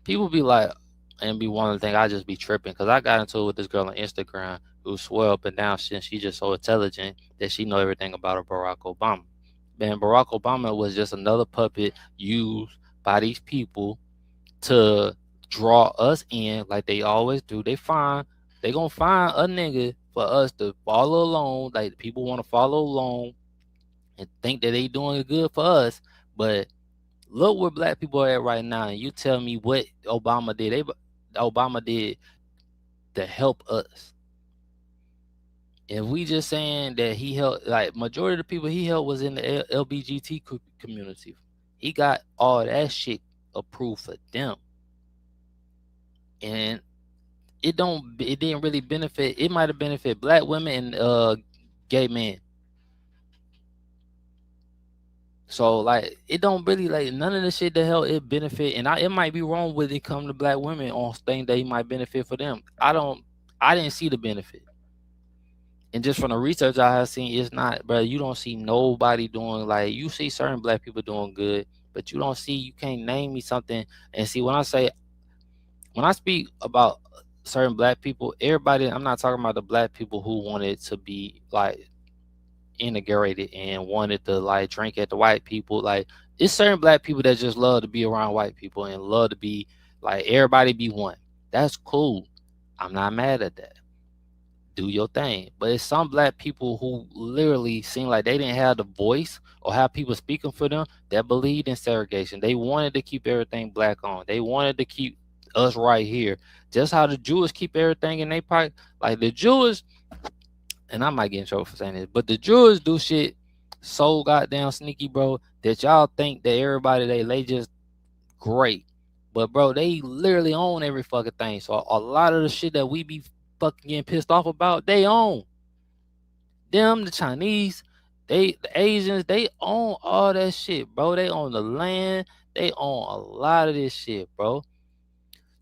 People be like, and be one of the things I just be tripping because I got into it with this girl on Instagram who swear up and down shit. She just so intelligent that she know everything about Barack Obama. Man, Barack Obama was just another puppet used by these people to draw us in like they always do. They gonna find a nigga for us to follow along. Like people want to follow along and think that they doing good for us. But look where black people are at right now, and you tell me what Obama did. Obama did to help us. If we just saying that he helped, like majority of the people he helped was in the LGBT community. He got all that shit approved for them. And it didn't really benefit. It might have benefited black women and gay men. So like it don't really like none of the shit that hell it benefit, and it might be wrong when it come to black women on things that he might benefit for them. I didn't see the benefit. And just from the research I have seen, it's not, bro. You don't see nobody doing like you see certain black people doing good, but you can't name me something. And see when I speak about certain black people, everybody, I'm not talking about the black people who wanted to be like integrated and wanted to like drink at the white people. Like it's certain black people that just love to be around white people and love to be like everybody be one. That's cool. I'm not mad at that. Do your thing. But it's some black people who literally seem like they didn't have the voice or have people speaking for them that believed in segregation. They wanted to keep everything black on. They wanted to keep us right here. Just how the Jewish keep everything in their pocket. Like the Jewish, and I might get in trouble for saying this, but the Jewish do shit so goddamn sneaky, bro, that y'all think that everybody they just great. But bro, they literally own every fucking thing. So a lot of the shit that we be fucking getting pissed off about, they own. Them, the Chinese, the Asians, they own all that shit, bro. They own the land. They own a lot of this shit, bro.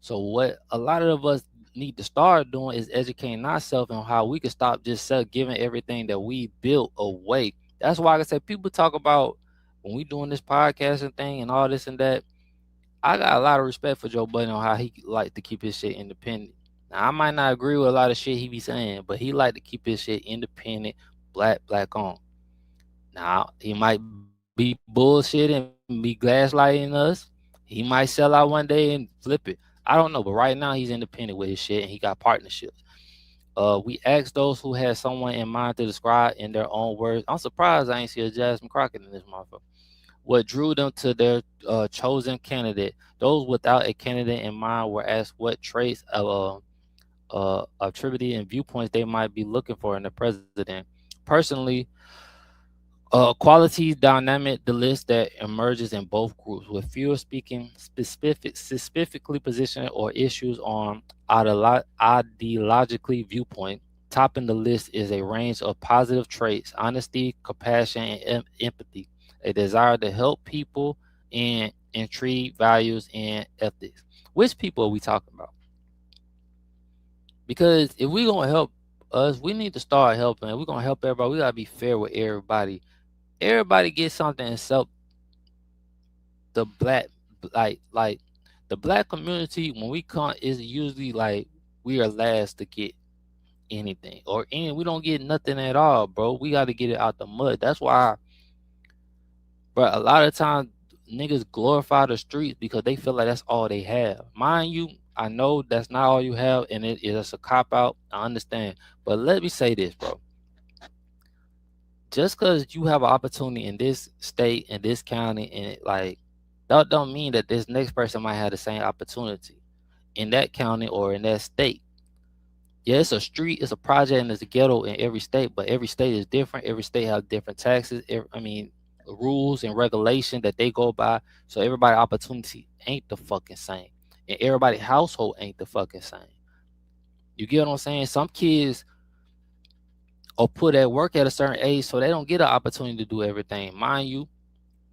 So what a lot of us need to start doing is educating ourselves on how we can stop just giving everything that we built away. That's why I said people talk about when we doing this podcasting thing and all this and that. I got a lot of respect for Joe Budden on how he like to keep his shit independent. Now I might not agree with a lot of shit he be saying, but he like to keep his shit independent, black on. Now he might be bullshit and be gaslighting us. He might sell out one day and flip it. I don't know, but right now he's independent with his shit and he got partnerships. We asked those who had someone in mind to describe in their own words. I'm surprised I ain't see a Jasmine Crockett in this motherfucker. What drew them to their chosen candidate. Those without a candidate in mind were asked what traits of attribute and viewpoints they might be looking for in the president. Personally, qualities dynamic the list that emerges in both groups, with fewer speaking specifically positioned or issues on ideologically viewpoint. Topping the list is a range of positive traits: honesty, compassion, and empathy, a desire to help people, and intrigue, values, and ethics. Which people are we talking about? Because if we're going to help us, we need to start helping. If we're going to help everybody, we got to be fair with everybody. Everybody gets something except the black, like the black community, when we come, is usually like we are last to get anything. We don't get nothing at all, bro. We got to get it out the mud. That's why, bro, a lot of times niggas glorify the streets because they feel like that's all they have. Mind you, I know that's not all you have, and it is a cop out. I understand, but let me say this, bro. Just because you have an opportunity in this state, in this county, and like that don't mean that this next person might have the same opportunity in that county or in that state. Yeah, it's a street, it's a project, and it's a ghetto in every state, but every state is different. Every state has different taxes. Rules and regulation that they go by. So everybody opportunity ain't the fucking same, and everybody household ain't the fucking same. You get what I'm saying? Some kids are put at work at a certain age, so they don't get an opportunity to do everything. Mind you,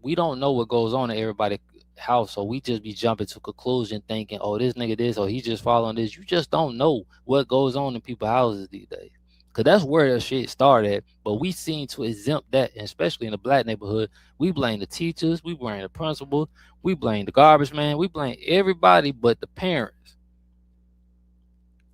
we don't know what goes on in everybody's house, so we just be jumping to conclusion thinking, oh, this nigga this, or he just following this. You just don't know what goes on in people's houses these days. Cause that's where the shit started. But we seem to exempt that, and especially in the black neighborhood. We blame the teachers, we blame the principal, we blame the garbage man, we blame everybody but the parents.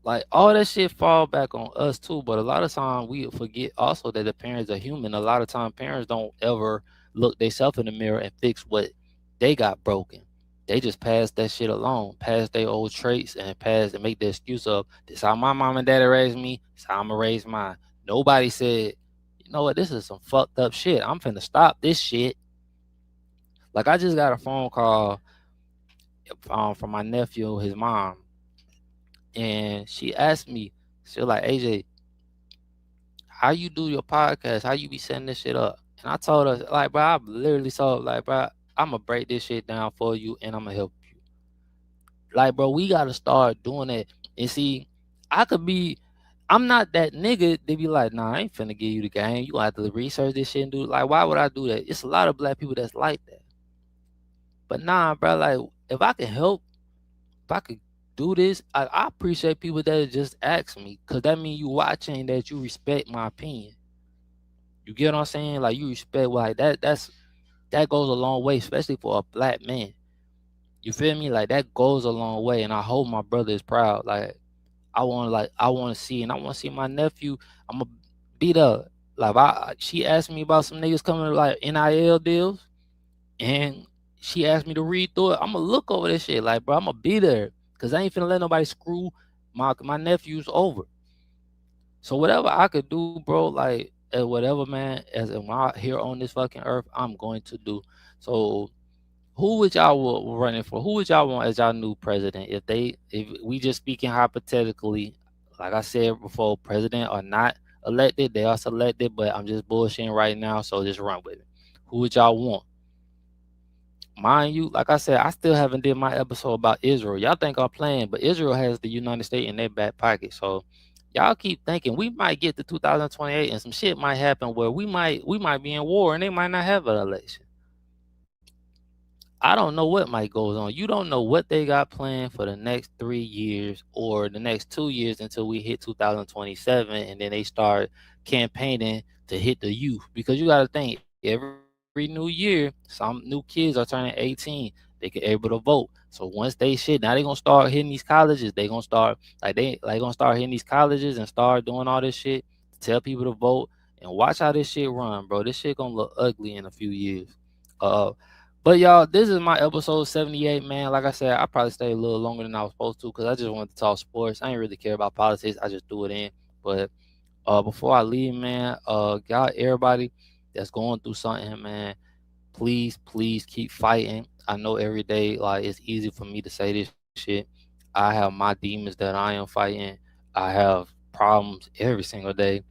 Like all that shit fall back on us too. But a lot of times we forget also that the parents are human. A lot of times parents don't ever look themselves in the mirror and fix what they got broken. They just pass that shit along, pass their old traits, and pass and make the excuse of this how my mom and daddy raised me, this how I'm gonna raise mine. Nobody said, you know what, this is some fucked up shit. I'm finna stop this shit. Like I just got a phone call from my nephew, his mom, and she asked me, she was like, AJ, how you do your podcast? How you be setting this shit up? And I told her, like, bro, I literally told, like, bro, I'm gonna break this shit down for you, and I'm gonna help you. Like, bro, we gotta start doing it. And see, I'm not that nigga. They be like, nah, I ain't finna give you the game. You gonna have to research this shit and do it. Like, why would I do that? It's a lot of black people that's like that. But nah, bro, like, if I can help, if I could do this, I appreciate people that just ask me, cause that mean you watching, that you respect my opinion. You get what I'm saying? Like you respect like that. That goes a long way, especially for a black man. You feel me? Like that goes a long way, and I hope my brother is proud. I want to see, and I want to see my nephew. I'm gonna beat up. She asked me about some niggas coming to like NIL deals, and she asked me to read through it. I'm gonna look over this shit. Like, bro, I'm gonna be there, cause I ain't finna let nobody screw my nephews over. So whatever I could do, bro, like as whatever man, as am I here on this fucking earth, I'm going to do. So who would y'all running for? Who would y'all want as y'all new president? If we just speaking hypothetically, like I said before, president or not elected, they are selected, but I'm just bullshitting right now, so just run with it. Who would y'all want? Mind you, like I said, I still haven't did my episode about Israel. Y'all think I'm playing, but Israel has the United States in their back pocket. So y'all keep thinking we might get to 2028 and some shit might happen where we might be in war and they might not have an election. I don't know what might goes on. You don't know what they got planned for the next 3 years or the next 2 years until we hit 2027, and then they start campaigning to hit the youth. Because you got to think every new year, some new kids are turning 18. They get able to vote. So once they shit, now they gonna start hitting these colleges. They gonna start gonna start hitting these colleges and start doing all this shit to tell people to vote, and watch how this shit run, bro. This shit gonna look ugly in a few years. But y'all, this is my episode 78, man. Like I said, I probably stayed a little longer than I was supposed to because I just wanted to talk sports. I ain't really care about politics. I just threw it in. But before I leave, man, y'all, everybody that's going through something, man, please keep fighting. I know every day, like, it's easy for me to say this shit. I have my demons that I am fighting. I have problems every single day,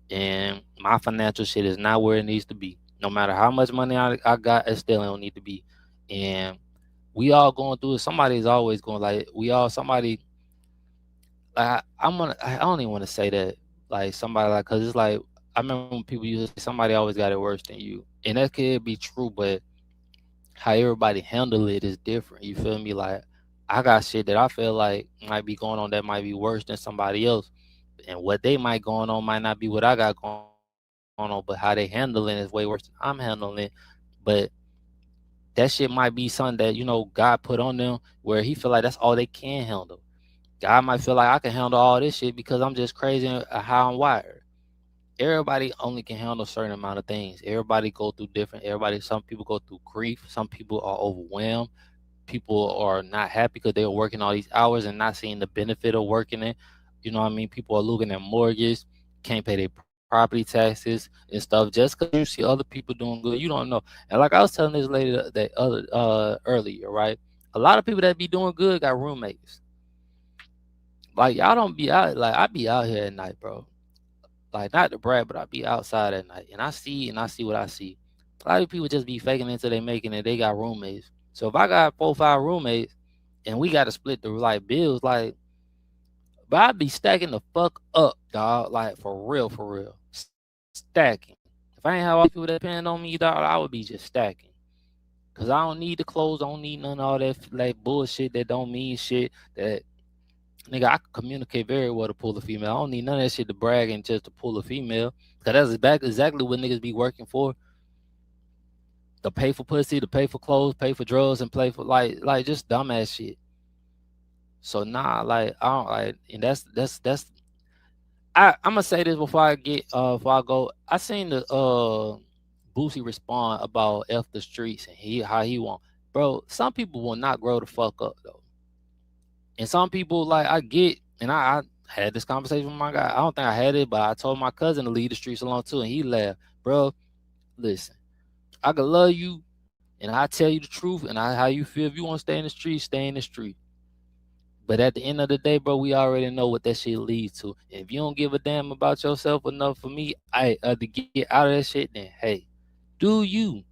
and my financial shit is not where it needs to be. No matter how much money I got, it still don't need to be. And we all going through it. Somebody's always going, like, we all somebody. I don't even want to say that, like, somebody, like, cause it's like I remember when people used to say somebody always got it worse than you, and that could be true, but how everybody handle it is different. You feel me? Like, I got shit that I feel like might be going on that might be worse than somebody else, and what they might going on might not be what I got going on, but how they handling is way worse than I'm handling. But that shit might be something that, God put on them where he feel like that's all they can handle. God might feel like I can handle all this shit because I'm just crazy how I'm wired. Everybody only can handle a certain amount of things. Everybody go through different. Some people go through grief. Some people are overwhelmed. People are not happy because they are working all these hours and not seeing the benefit of working it. You know what I mean? People are losing their mortgage, can't pay their property taxes and stuff. Just because you see other people doing good, you don't know. And like I was telling this lady that earlier, right? A lot of people that be doing good got roommates. Like y'all don't be out. Like I be out here at night, bro. Like not to brag, but I be outside at night, and I see what I see. A lot of people just be faking until they making it. They got roommates. So if I got 4, 5 roommates, and we got to split the like bills, like, but I be stacking the fuck up, dog. Like for real, stacking. If I ain't have all these people that depend on me, dog, I would be just stacking. Cause I don't need the clothes, I don't need none of all that like bullshit that don't mean shit. That nigga, I can communicate very well to pull a female. I don't need none of that shit to brag and just to pull a female. Cause that's exactly what niggas be working for. To pay for pussy, to pay for clothes, pay for drugs, and play for like just dumbass shit. So nah, like I don't like, and that's. I'm gonna say this before I before I go. I seen the Boosie respond about F the streets and how he want, bro. Some people will not grow the fuck up though, and some people like I get, and I had this conversation with my guy. I don't think I had it, but I told my cousin to leave the streets alone too, and he laughed, bro. Listen, I could love you, and I tell you the truth, and how you feel. If you want to stay in the street, stay in the street. But at the end of the day, bro, we already know what that shit leads to. And if you don't give a damn about yourself enough for me, to get out of that shit, then hey, do you?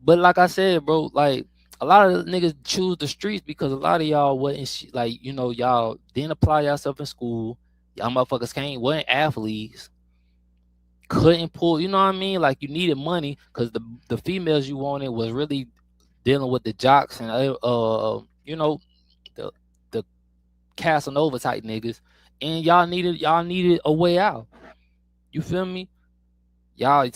But like I said, bro, like a lot of niggas choose the streets because a lot of y'all wasn't like, you know, y'all didn't apply yourself in school. Y'all motherfuckers wasn't athletes. Couldn't pull, you know what I mean? Like you needed money because the females you wanted was really dealing with the jocks and you know, the Casanova type niggas, and y'all needed a way out. You feel me? Y'all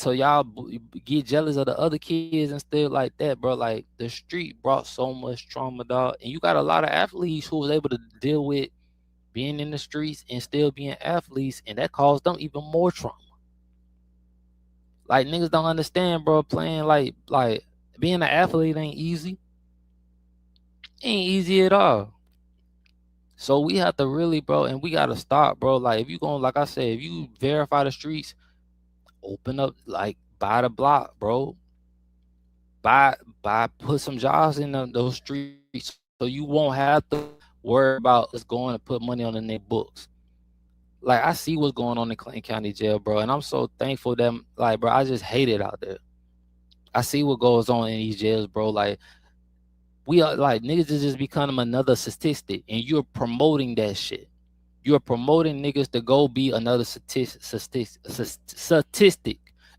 get jealous of the other kids and stuff like that, bro. Like the street brought so much trauma, dog, and you got a lot of athletes who was able to deal with being in the streets and still being athletes, and that caused them even more trauma. Like niggas don't understand, bro. Playing like being an athlete ain't easy. Ain't easy at all. So we have to really, bro, and we gotta stop, bro. Like if you gonna, like I said, if you verify the streets, open up, like buy the block, bro. Buy, put some jobs in those streets, so you won't have to worry about us going to put money on the net books. Like I see what's going on in Clinton County Jail, bro, and I'm so thankful that, like, bro, I just hate it out there. I see what goes on in these jails, bro. Like we are like niggas is just becoming another statistic, and you're promoting that shit. You're promoting niggas to go be another statistic.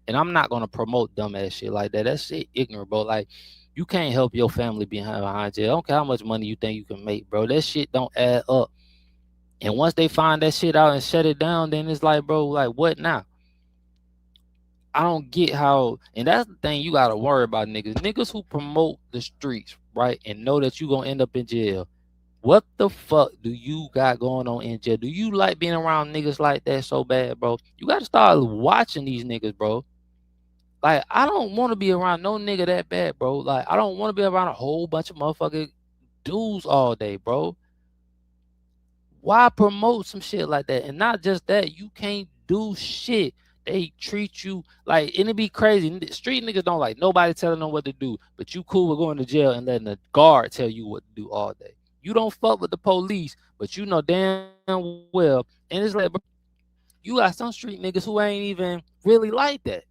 And I'm not gonna promote dumbass shit like that. That shit ignorant, bro. Like you can't help your family behind jail. I don't care how much money you think you can make, bro. That shit don't add up. And once they find that shit out and shut it down, then it's like, bro, like what now? I don't get how, and that's the thing you gotta worry about, niggas. Niggas who promote the streets, right, and know that you gonna end up in jail. What the fuck do you got going on in jail? Do you like being around niggas like that so bad, bro? You gotta start watching these niggas, bro. Like, I don't want to be around no nigga that bad, bro. Like, I don't want to be around a whole bunch of motherfucking dudes all day, bro. Why promote some shit like that? And not just that, you can't do shit. They treat you like, and it be crazy. Street niggas don't like nobody telling them what to do, but you cool with going to jail and letting the guard tell you what to do all day. You don't fuck with the police, but you know damn well. And it's like, bro, you got some street niggas who ain't even really like that.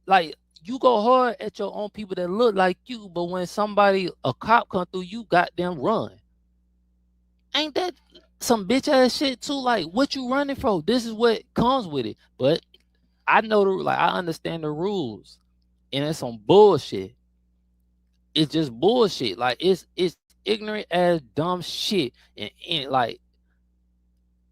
Like, you go hard at your own people that look like you, but when a cop come through, you got them run. Ain't that some bitch ass shit too? Like, what you running for? This is what comes with it. But I know I understand the rules, and it's some bullshit. It's just bullshit. Like it's ignorant as dumb shit. And like,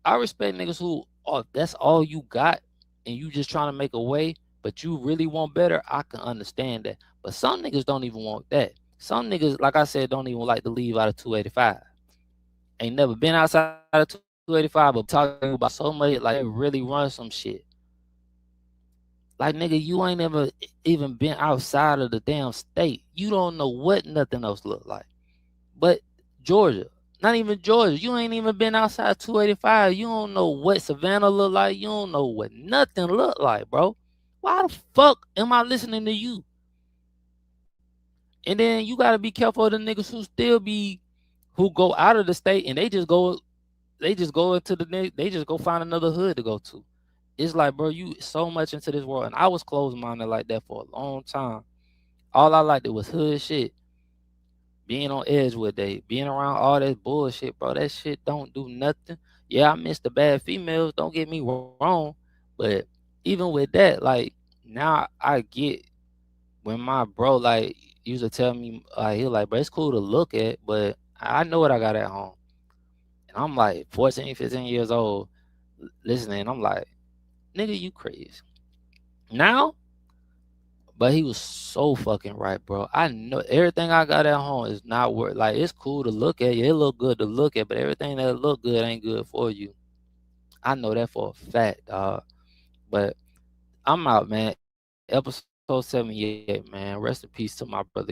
I respect niggas who, oh, that's all you got, and you just trying to make a way, but you really want better. I can understand that. But some niggas don't even want that. Some niggas, like I said, don't even like to leave out of 285. Ain't never been outside of 285, but talking about so much, like, they really run some shit. Like, nigga, you ain't ever even been outside of the damn state. You don't know what nothing else look like. But Georgia, not even Georgia, you ain't even been outside 285. You don't know what Savannah look like. You don't know what nothing look like, bro. Why the fuck am I listening to you? And then you gotta be careful of the niggas who still be who go out of the state and they just go into the next, they just go find another hood to go to. It's like, bro, you so much into this world. And I was closed-minded like that for a long time. All I liked it was hood shit. Being on Edgewood Day, being around all that bullshit, bro. That shit don't do nothing. Yeah, I miss the bad females, don't get me wrong. But even with that, like, now I get when my bro, like, used to tell me, he was like, bro, it's cool to look at, but I know what I got at home. And I'm like 14, 15 years old listening. I'm like, nigga, you crazy. Now, but he was so fucking right, bro. I know everything I got at home is not worth, like, it's cool to look at. Yeah, it look good to look at, but everything that look good ain't good for you. I know that for a fact, dog. But I'm out, man. Episode 78, man. Rest in peace to my brother